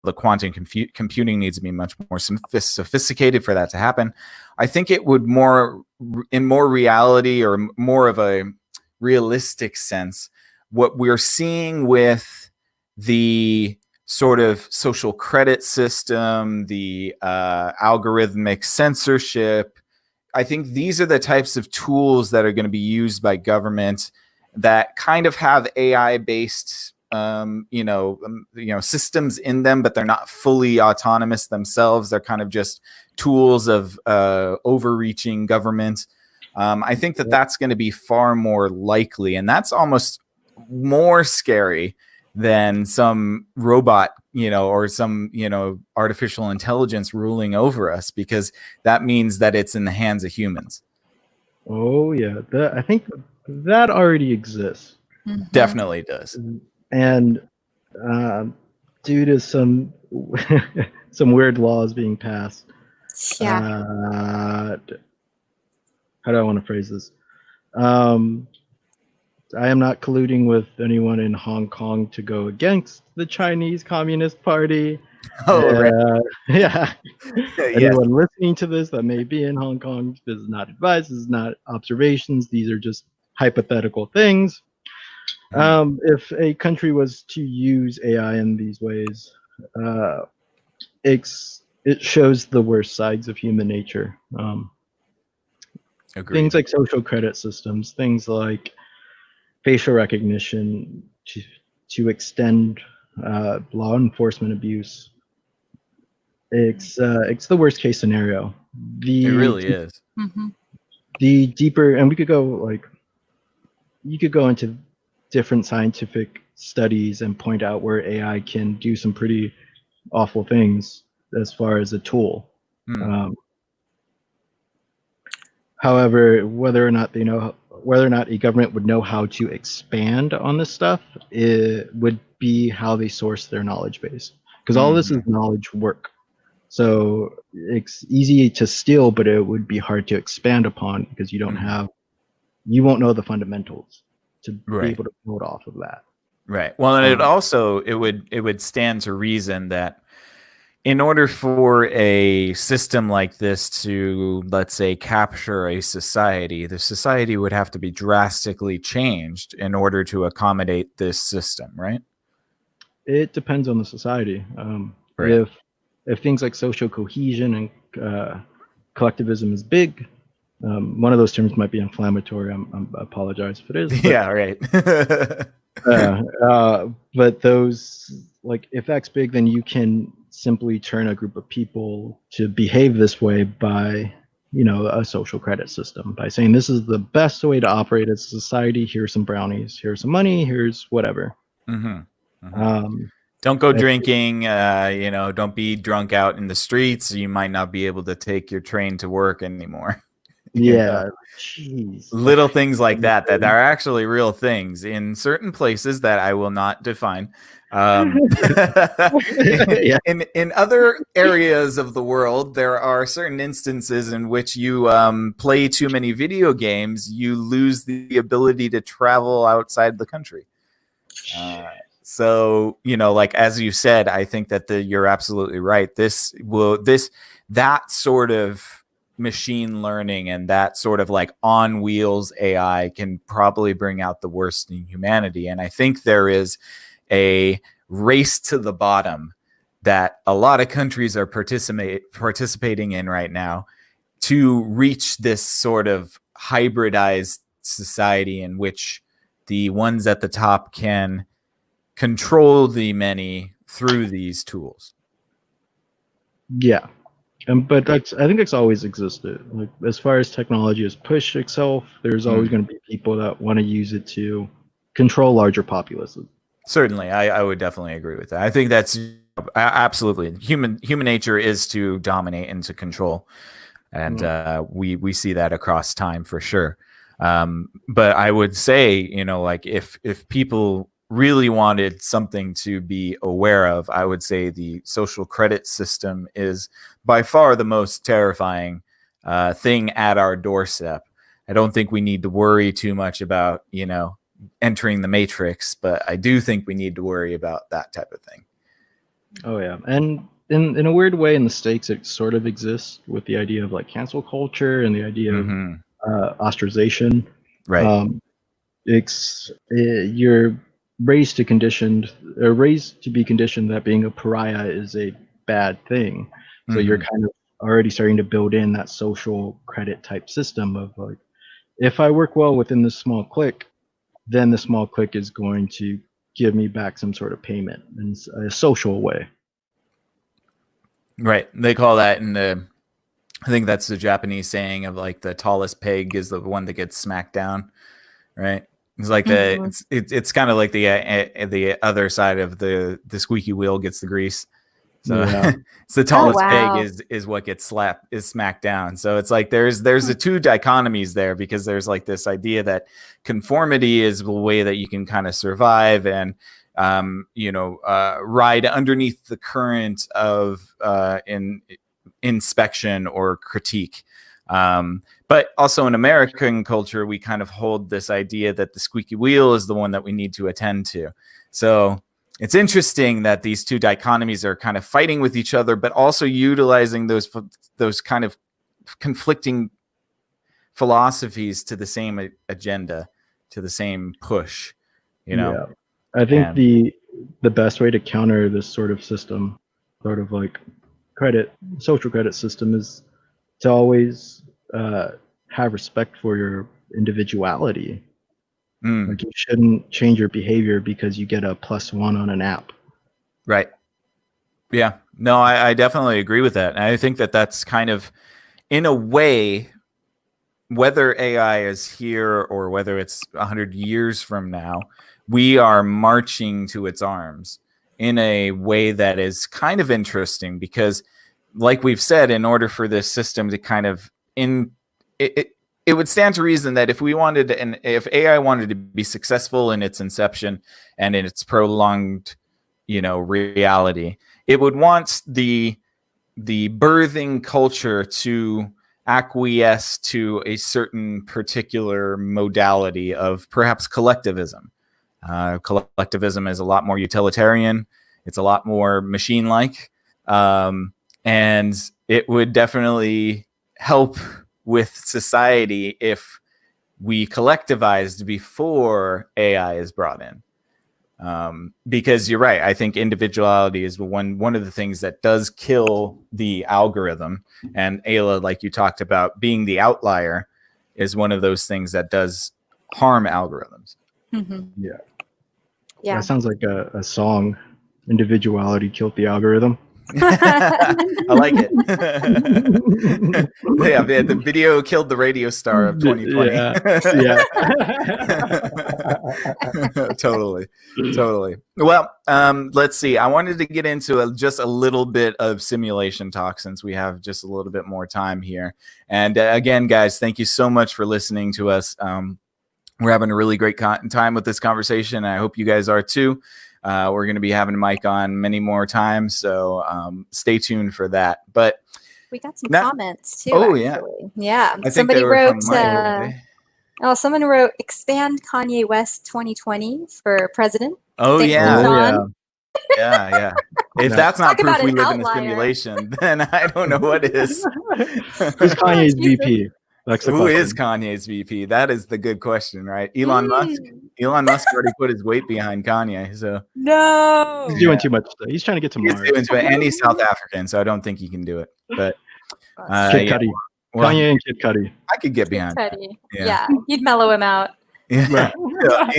the quantum computing needs to be much more sophisticated for that to happen. I think it would in more reality or more of a realistic sense, what we're seeing with the sort of social credit system, the algorithmic censorship, I think these are the types of tools that are going to be used by government that kind of have AI based systems in them, but they're not fully autonomous themselves. They're kind of just tools of overreaching government. I think that that's going to be far more likely, and that's almost more scary than some robot, or some, artificial intelligence ruling over us, because that means that it's in the hands of humans. Oh yeah, I think that already exists. Definitely does. And due to some some weird laws being passed, how do I want to phrase this? I am not colluding with anyone in Hong Kong to go against the Chinese Communist Party. Oh, right. Yeah. Yes. Anyone listening to this that may be in Hong Kong, this is not advice, this is not observations, these are just hypothetical things. If a country was to use AI in these ways, it shows the worst sides of human nature. Things like social credit systems, things like facial recognition to extend law enforcement abuse. It's the worst case scenario. It really is. The deeper, and you could go into different scientific studies and point out where AI can do some pretty awful things as far as a tool. However, whether or not a government would know how to expand on this stuff, it would be how they source their knowledge base. Because all this is knowledge work. So it's easy to steal, but it would be hard to expand upon because you won't know the fundamentals to be able to build off of that. Right. Well, and it would stand to reason that in order for a system like this to, let's say, capture a society, the society would have to be drastically changed in order to accommodate this system, right? It depends on the society. If things like social cohesion and collectivism is big, one of those terms might be inflammatory. I apologize if it is. But, yeah, right. But those, like, if that's big, then you can simply turn a group of people to behave this way by, a social credit system, by saying this is the best way to operate as a society. Here's some brownies. Here's some money. Here's whatever. Don't go drinking. Don't be drunk out in the streets. You might not be able to take your train to work anymore. Yeah, jeez. Little things like that are actually real things in certain places that I will not define. In other areas of the world, there are certain instances in which you play too many video games, you lose the ability to travel outside the country. So, like as you said, I think that you're absolutely right. That sort of machine learning and that sort of like on wheels AI can probably bring out the worst in humanity. And I think there is a race to the bottom that a lot of countries are participating in right now to reach this sort of hybridized society in which the ones at the top can control the many through these tools. Yeah. But I think that's always existed. Like as far as technology has pushed itself, there's always going to be people that want to use it to control larger populaces. Certainly, I would definitely agree with that. I think that's absolutely human nature is to dominate and to control, and we see that across time for sure. But I would say, you know, like if people really wanted something to be aware of, I would say the social credit system is by far the most terrifying thing at our doorstep. I don't think we need to worry too much about, you know, entering the matrix, but I do think we need to worry about that type of thing. Oh yeah, and in a weird way, in the States, it sort of exists with the idea of like cancel culture and the idea of ostracization. Right. You're raised to be conditioned that being a pariah is a bad thing. So you're kind of already starting to build in that social credit type system of like, if I work well within this small clique, then the small clique is going to give me back some sort of payment in a social way. Right. They call that in the, I think that's the Japanese saying of like the tallest peg is the one that gets smacked down. Right. It's like it's kind of like the other side of the squeaky wheel gets the grease. So it's the tallest peg is what gets smacked down. So it's like there's the two dichotomies there, because there's like this idea that conformity is the way that you can kind of survive and ride underneath the current of inspection or critique. But also in American culture, we kind of hold this idea that the squeaky wheel is the one that we need to attend to. So it's interesting that these two dichotomies are kind of fighting with each other, but also utilizing those kind of conflicting philosophies to the same agenda, to the same push, you know? Yeah. I think the best way to counter this sort of system, sort of like social credit system, is to always have respect for your individuality. Like you shouldn't change your behavior because you get a +1 on an app. Right. Yeah. No, I definitely agree with that. And I think that that's kind of, in a way, whether AI is here or whether it's 100 years from now, we are marching to its arms in a way that is kind of interesting, because like we've said, in order for this system to kind of it would stand to reason that if we wanted to, and if AI wanted to be successful in its inception and in its prolonged, reality, it would want the birthing culture to acquiesce to a certain particular modality of perhaps collectivism. Collectivism is a lot more utilitarian. It's a lot more machine-like. And it would definitely help with society if we collectivized before AI is brought in. Because you're right. I think individuality is one of the things that does kill the algorithm. And Ayla, like you talked about, being the outlier is one of those things that does harm algorithms. Yeah. That sounds like a song. Individuality killed the algorithm. I like it. Yeah, the video killed the radio star of 2020. Totally. Well, let's see. I wanted to get into just a little bit of simulation talk since we have just a little bit more time here. And again, guys, thank you so much for listening to us. We're having a really great time with this conversation, and I hope you guys are too. We're going to be having Mike on many more times, so stay tuned for that. But we got some comments too. Oh, actually. Yeah. Somebody wrote. Someone wrote, "Expand Kanye West 2020 for president." Oh yeah. Yeah. If that's not proof we live in a simulation, then I don't know what is. Who's Kanye's VP? Who is Kanye's VP? That is the good question, right? Elon Musk. Elon Musk already put his weight behind Kanye, so no, he's doing too much. He's trying to get to Mars. And he's South African, so I don't think he can do it. But Kid Cudi, Kanye and Kid Cudi. I could get behind. Cudi. Yeah, you'd mellow him out. Yeah. Yeah.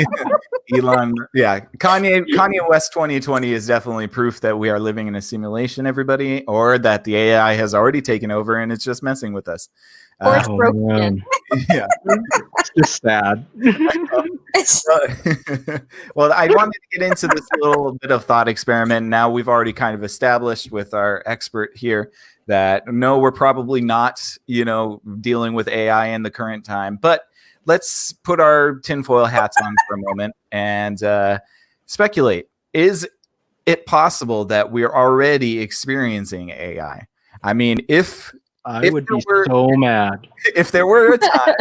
Elon, yeah. Kanye West 2020 is definitely proof that we are living in a simulation, everybody, or that the AI has already taken over and it's just messing with us. Or it's Oh, broken. man. Yeah. It's just sad. Well, I wanted to get into this little bit of thought experiment. Now we've already kind of established with our expert here that no, we're probably not, dealing with AI in the current time. But let's put our tinfoil hats on for a moment and speculate. Is it possible that we're already experiencing AI? I mean, if I would be so mad. if there were a time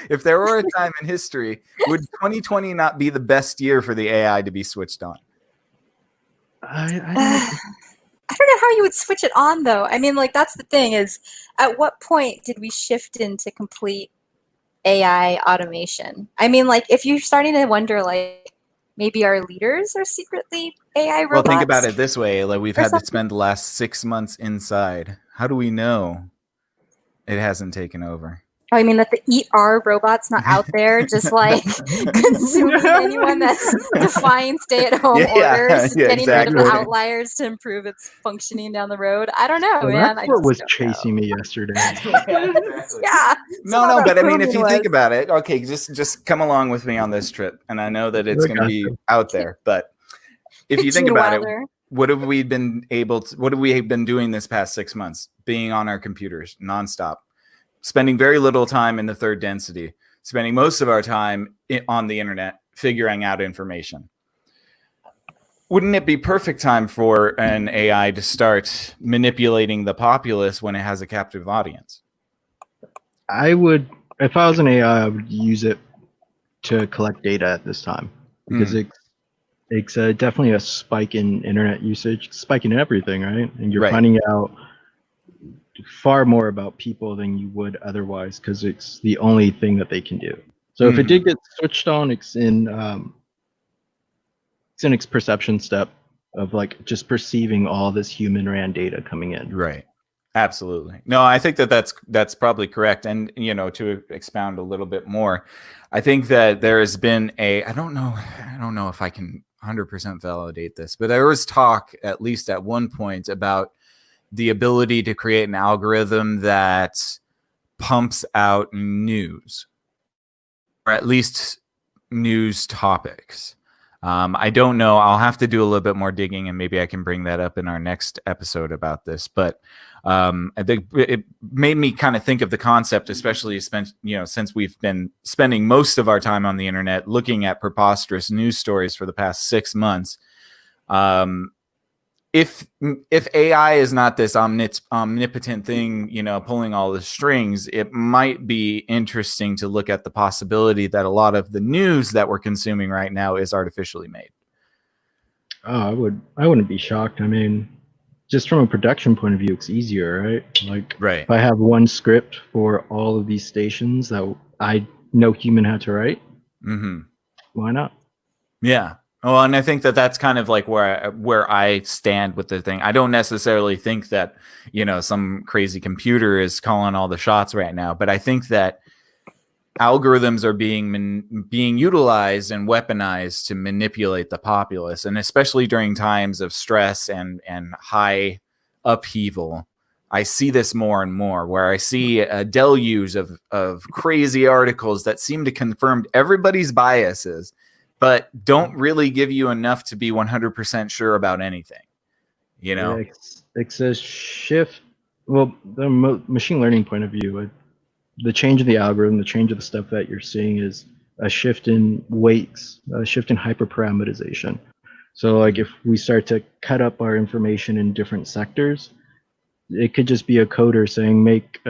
if there were a time in history, would 2020 not be the best year for the AI to be switched on? I don't I don't know how you would switch it on, though. I mean, like, that's the thing is, at what point did we shift into complete AI automation? I mean, like, if you're starting to wonder, like, maybe our leaders are secretly AI robots. Well, think about it this way. Like, we've or had to something. spend the last 6 months inside. How do we know it hasn't taken over? I mean, that the Eat Our robot's not out there just like consuming anyone that's defying stay-at-home orders, getting rid of the outliers to improve its functioning down the road. I don't know, Well, man. that's I what was just don't chasing me yesterday. Yeah. No, but I mean, if you think about it, okay, just come along with me on this trip, and I know that it's going to be out there, but if you think about it, what have we been doing this past 6 months? Being on our computers nonstop, spending very little time in the third density, spending most of our time on the internet figuring out information. Wouldn't it be perfect time for an AI to start manipulating the populace when it has a captive audience? I would, if I was an AI, I would use it to collect data at this time because it's definitely a spike in internet usage, spiking in everything, right? And you're finding out far more about people than you would otherwise because it's the only thing that they can do. So if it did get switched on, it's in its perception step of like just perceiving all this human ran data coming in. Right. Absolutely. No, I think that's probably correct. And, to expound a little bit more, I think that there has been I don't know if I can 100% validate this, but there was talk, at least at one point, about the ability to create an algorithm that pumps out news, or at least news topics. I don't know. I'll have to do a little bit more digging, and maybe I can bring that up in our next episode about this. But I think it made me kind of think of the concept, especially since we've been spending most of our time on the internet looking at preposterous news stories for the past 6 months. If AI is not this omnipotent thing, pulling all the strings, it might be interesting to look at the possibility that a lot of the news that we're consuming right now is artificially made. Oh, I wouldn't be shocked. I mean, just from a production point of view, it's easier, right? Like, if I have one script for all of these stations that no human had to write, why not? Yeah. Well, and I think that's kind of like where I stand with the thing. I don't necessarily think that, some crazy computer is calling all the shots right now, but I think that algorithms are being utilized and weaponized to manipulate the populace, and especially during times of stress and high upheaval. I see this more and more, where I see a deluge of crazy articles that seem to confirm everybody's biases, but don't really give you enough to be 100% sure about anything. It's a shift. Well, the machine learning point of view, the change of the algorithm, the change of the stuff that you're seeing is a shift in weights, a shift in hyperparameterization. So like if we start to cut up our information in different sectors, it could just be a coder saying make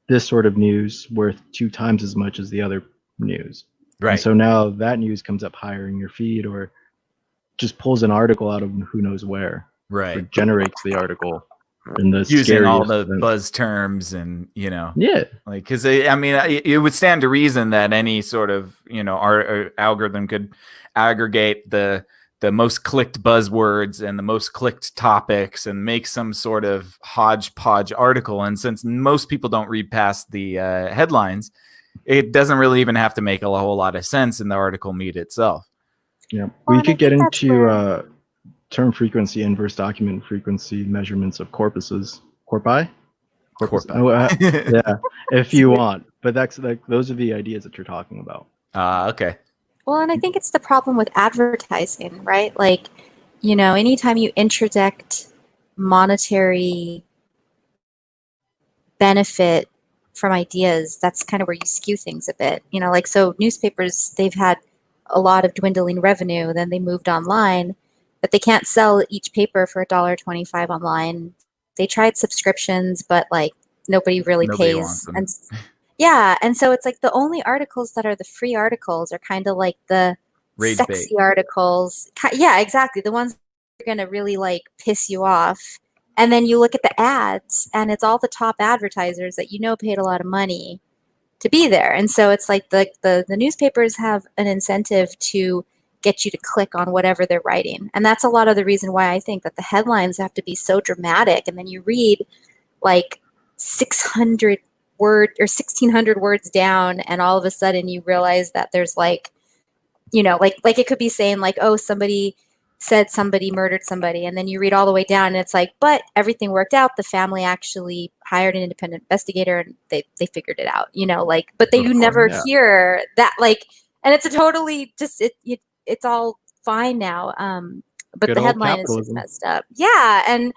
this sort of news worth 2 times as much as the other news. Right. And so now that news comes up higher in your feed, or just pulls an article out of who knows where. Right. Or generates the article in the using all the buzz terms and like, because it would stand to reason that any sort of our algorithm could aggregate the most clicked buzzwords and the most clicked topics and make some sort of hodgepodge article. And since most people don't read past the headlines, it doesn't really even have to make a whole lot of sense in the article meat itself. Yeah, Well, we and I could get think that's into where- term frequency, inverse document frequency measurements of corpuses. Corpus. Corpus. Oh, yeah, if you want. But that's like those are the ideas that you're talking about. Okay. Well, and I think it's the problem with advertising, right? Like, anytime you interject monetary benefit from ideas, that's kind of where you skew things a bit. Like, so newspapers, they've had a lot of dwindling revenue, then they moved online, but they can't sell each paper for $1.25 online. They tried subscriptions, but like nobody really Nobody wants pays. them. And yeah, and so it's like the only articles that are the free articles are kind of like the Rage sexy bait. articles. Yeah, exactly. The ones that are going to really like piss you off. And then you look at the ads and it's all the top advertisers that paid a lot of money to be there. And so it's like the newspapers have an incentive to get you to click on whatever they're writing. And that's a lot of the reason why I think that the headlines have to be so dramatic. And then you read like 600 word or 1,600 words down, and all of a sudden you realize that there's like it could be saying like, oh, somebody said somebody murdered somebody, and then you read all the way down and it's like, but everything worked out, the family actually hired an independent investigator and they figured it out, but you never hear that, like, and it's a totally just it's all fine now, but Good the old headline is just capitalism. messed up. Yeah. And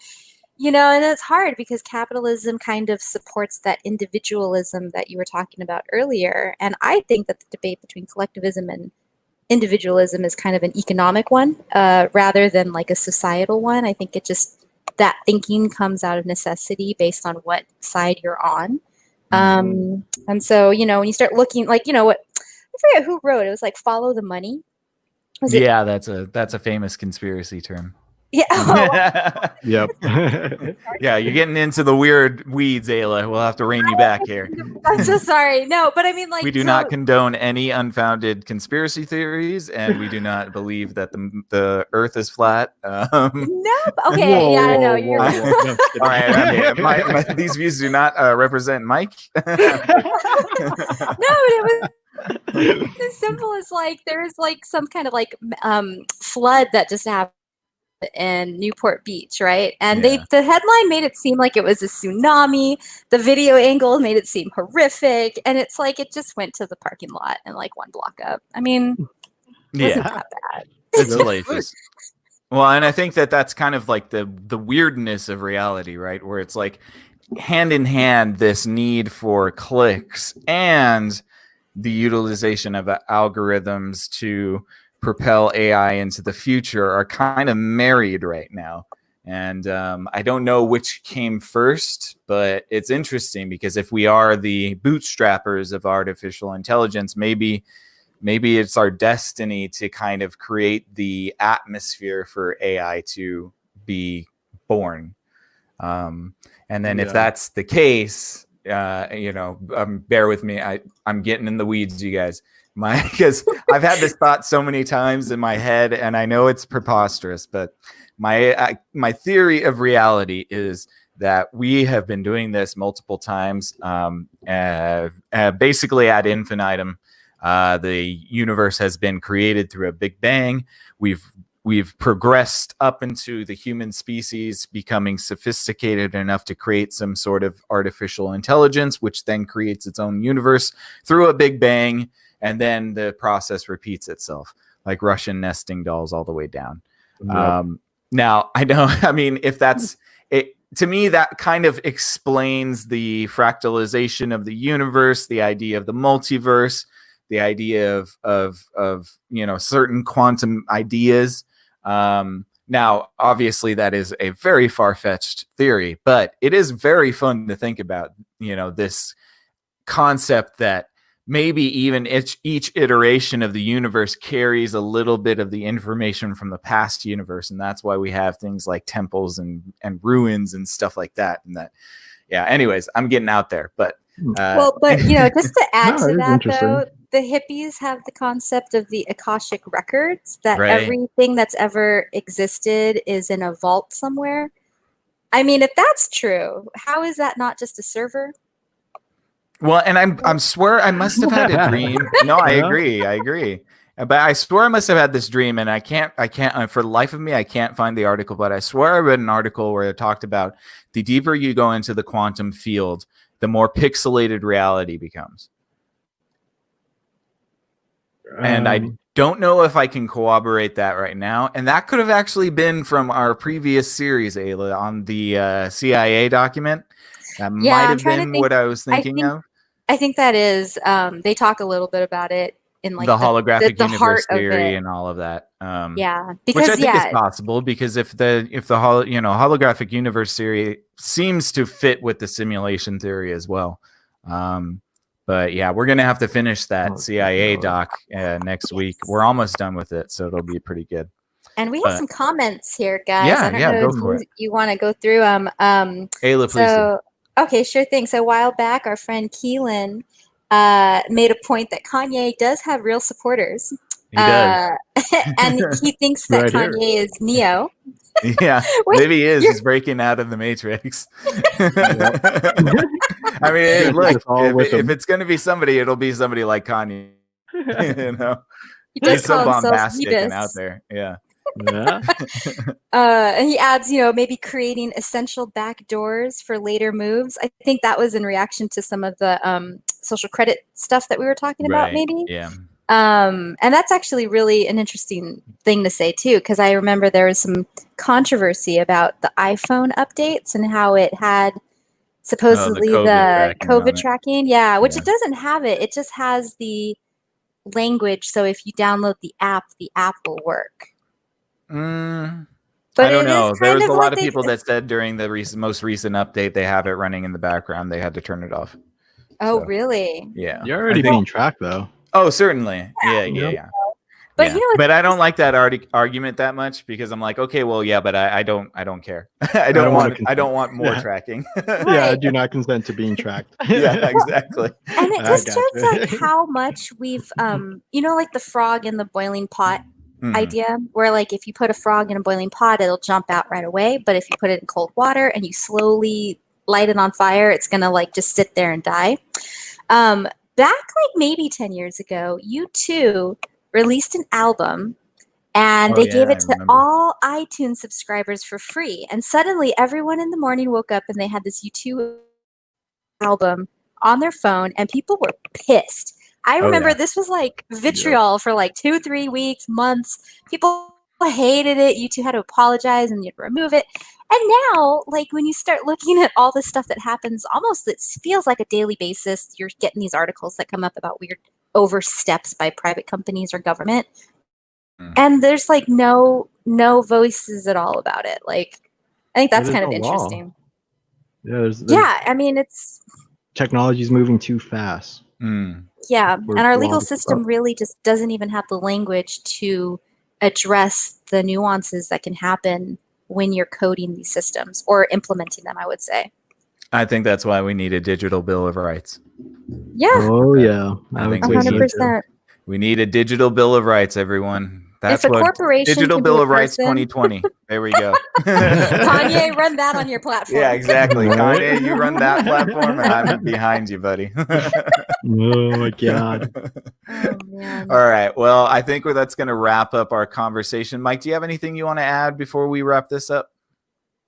and it's hard because capitalism kind of supports that individualism that you were talking about earlier. And I think that the debate between collectivism and individualism is kind of an economic one, rather than like a societal one. I think that thinking comes out of necessity based on what side you're on. And so, when you start looking like, what, I forget who wrote it. It was like follow the money. Yeah, that's a famous conspiracy term. Yeah. Yep. Yeah, you're getting into the weird weeds, Ayla. We'll have to rein you back here. I'm so sorry. No, but I mean, like, we do not condone any unfounded conspiracy theories, and we do not believe that the Earth is flat. No, okay, yeah, no, you're right. No, all right, these views do not represent Mike. No, it was as simple as like there's like some kind of like flood that just happened in Newport Beach, right? And the headline made it seem like it was a tsunami. The video angle made it seem horrific, and it's like it just went to the parking lot and like one block up. I mean, it wasn't that bad. It's salacious. Well, and I think that's kind of like the weirdness of reality, right? Where it's like hand in hand, this need for clicks and the utilization of algorithms to propel AI into the future are kind of married right now. And I don't know which came first, but it's interesting because if we are the bootstrappers of artificial intelligence, maybe it's our destiny to kind of create the atmosphere for AI to be born. And then if that's the case, bear with me. I'm getting in the weeds, you guys. Because I've had this thought so many times in my head, and I know it's preposterous, but my theory of reality is that we have been doing this multiple times, basically ad infinitum. The universe has been created through a big bang. We've progressed up into the human species becoming sophisticated enough to create some sort of artificial intelligence, which then creates its own universe through a big bang. And then the process repeats itself, like Russian nesting dolls all the way down. Yep. Now, if that's it, to me, that kind of explains the fractalization of the universe, the idea of the multiverse, the idea of certain quantum ideas. Now, obviously, that is a very far-fetched theory, but it is very fun to think about, this concept that maybe even each iteration of the universe carries a little bit of the information from the past universe. And that's why we have things like temples and ruins and stuff like that. And that, anyways, I'm getting out there, but. Just to add to that, interesting. though, the hippies have the concept of the Akashic records, that Right. everything that's ever existed is in a vault somewhere. I mean, if that's true, how is that not just a server? Well, and I'm swear I must have had a dream. No, I Yeah. agree. But I swear I must have had this dream, and I can't for the life of me, I can't find the article. But I swear I read an article where it talked about the deeper you go into the quantum field, the more pixelated reality becomes. And I don't know if I can corroborate that right now. And that could have actually been from our previous series, Ayla, on the CIA document. That might I'm have trying to been think. what I was thinking of. I think that is. They talk a little bit about it in like The holographic the universe heart of theory it. and all of that. Yeah, Which because I think is possible, because if the holographic universe theory seems to fit with the simulation theory as well. But yeah, we're gonna have to finish that CIA doc next week. We're almost done with it, so it'll be pretty good. And we have some comments here, guys. Yeah, I don't know go for if it. you want to go through them. Ayla, please do. Okay, sure thing. So a while back, our friend Keelan made a point that Kanye does have real supporters. He does. And he thinks that Right Kanye here. is Neo. Yeah, Wait, maybe he is. He's breaking out of the Matrix. I mean, look, if it's going to be somebody, it'll be somebody like Kanye. You know, he does he's so call himself bombastic and Rebus. out there. Yeah. Yeah. And he adds, maybe creating essential back doors for later moves. I think that was in reaction to some of the social credit stuff that we were talking about, Right. maybe. Yeah. And that's actually really an interesting thing to say too, because I remember there was some controversy about the iPhone updates and how it had supposedly the COVID tracking. Yeah, which it doesn't have it. It just has the language. So if you download the app will work. But But I don't know. There was a lot of like people that said during the most recent update they have it running in the background. They had to turn it off. Oh, So, really? Yeah. You're already being tracked, though. Oh, certainly. Yeah. But but I don't like that argument that much, because I'm like, okay, well, yeah, but I don't care. I don't want more tracking. Yeah, I do not consent to being tracked. Yeah, exactly. And it just shows like how much we've like the frog in the boiling pot idea, where like if you put a frog in a boiling pot, it'll jump out right away. But if you put it in cold water and you slowly light it on fire, it's gonna like just sit there and die. Back like maybe 10 years ago, U2 released an album and they gave it to all iTunes subscribers for free. And suddenly everyone in the morning woke up and they had this U2 album on their phone and people were pissed. I remember this was like vitriol for like 2-3 weeks, months. People hated it. U2 had to apologize and you'd remove it. And now, like when you start looking at all the stuff that happens, almost it feels like a daily basis. You're getting these articles that come up about weird oversteps by private companies or government. And there's like no voices at all about it. Like, I think that's kind of interesting. Yeah, I mean, it's technology's moving too fast. Yeah, and our legal system really just doesn't even have the language to address the nuances that can happen when you're coding these systems or implementing them, I would say. I think that's why we need a digital bill of rights. Yeah. Oh yeah. I think 100%. We need a digital bill of rights, everyone. That's if a what corporation Digital Bill of Rights 2020. There we go. Kanye, run that on your platform. Yeah, exactly. Kanye, you run that platform, and I'm behind you, buddy. Oh my God. Oh, man. All right. Well, I think that's going to wrap up our conversation. Mike, do you have anything you want to add before we wrap this up?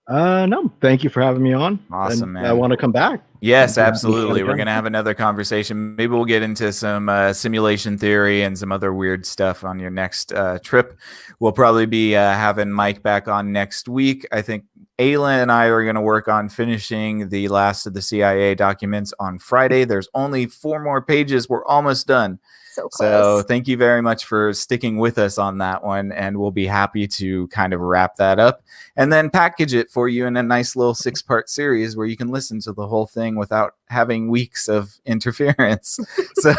No. Thank you for having me on. Awesome, man. I want to come back. Yes, absolutely. We're going to have another conversation. Maybe we'll get into some simulation theory and some other weird stuff on your next trip. We'll probably be having Mike back on next week. I think Ayla and I are going to work on finishing the last of the CIA documents on Friday. There's only 4 more pages. We're almost done. So thank you very much for sticking with us on that one. And we'll be happy to kind of wrap that up and then package it for you in a nice little 6-part series where you can listen to the whole thing without having weeks of interference. So,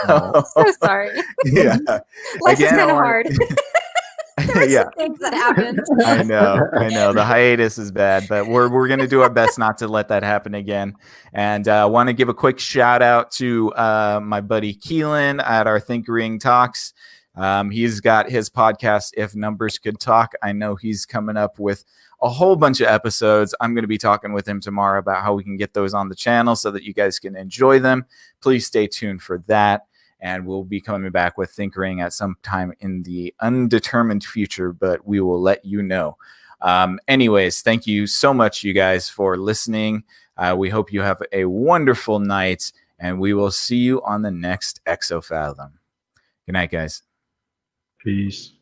so sorry. Yeah. Life is kind of hard. Yeah. Things that happened. I know. The hiatus is bad, but we're going to do our best not to let that happen again. And I want to give a quick shout out to my buddy Keelan at our Thinkering Talks. He's got his podcast, If Numbers Could Talk. I know he's coming up with a whole bunch of episodes. I'm going to be talking with him tomorrow about how we can get those on the channel so that you guys can enjoy them. Please stay tuned for that. And we'll be coming back with Thinkering at some time in the undetermined future, but we will let you know. Anyways, thank you so much, you guys, for listening. We hope you have a wonderful night, and we will see you on the next Exofathom. Good night, guys. Peace.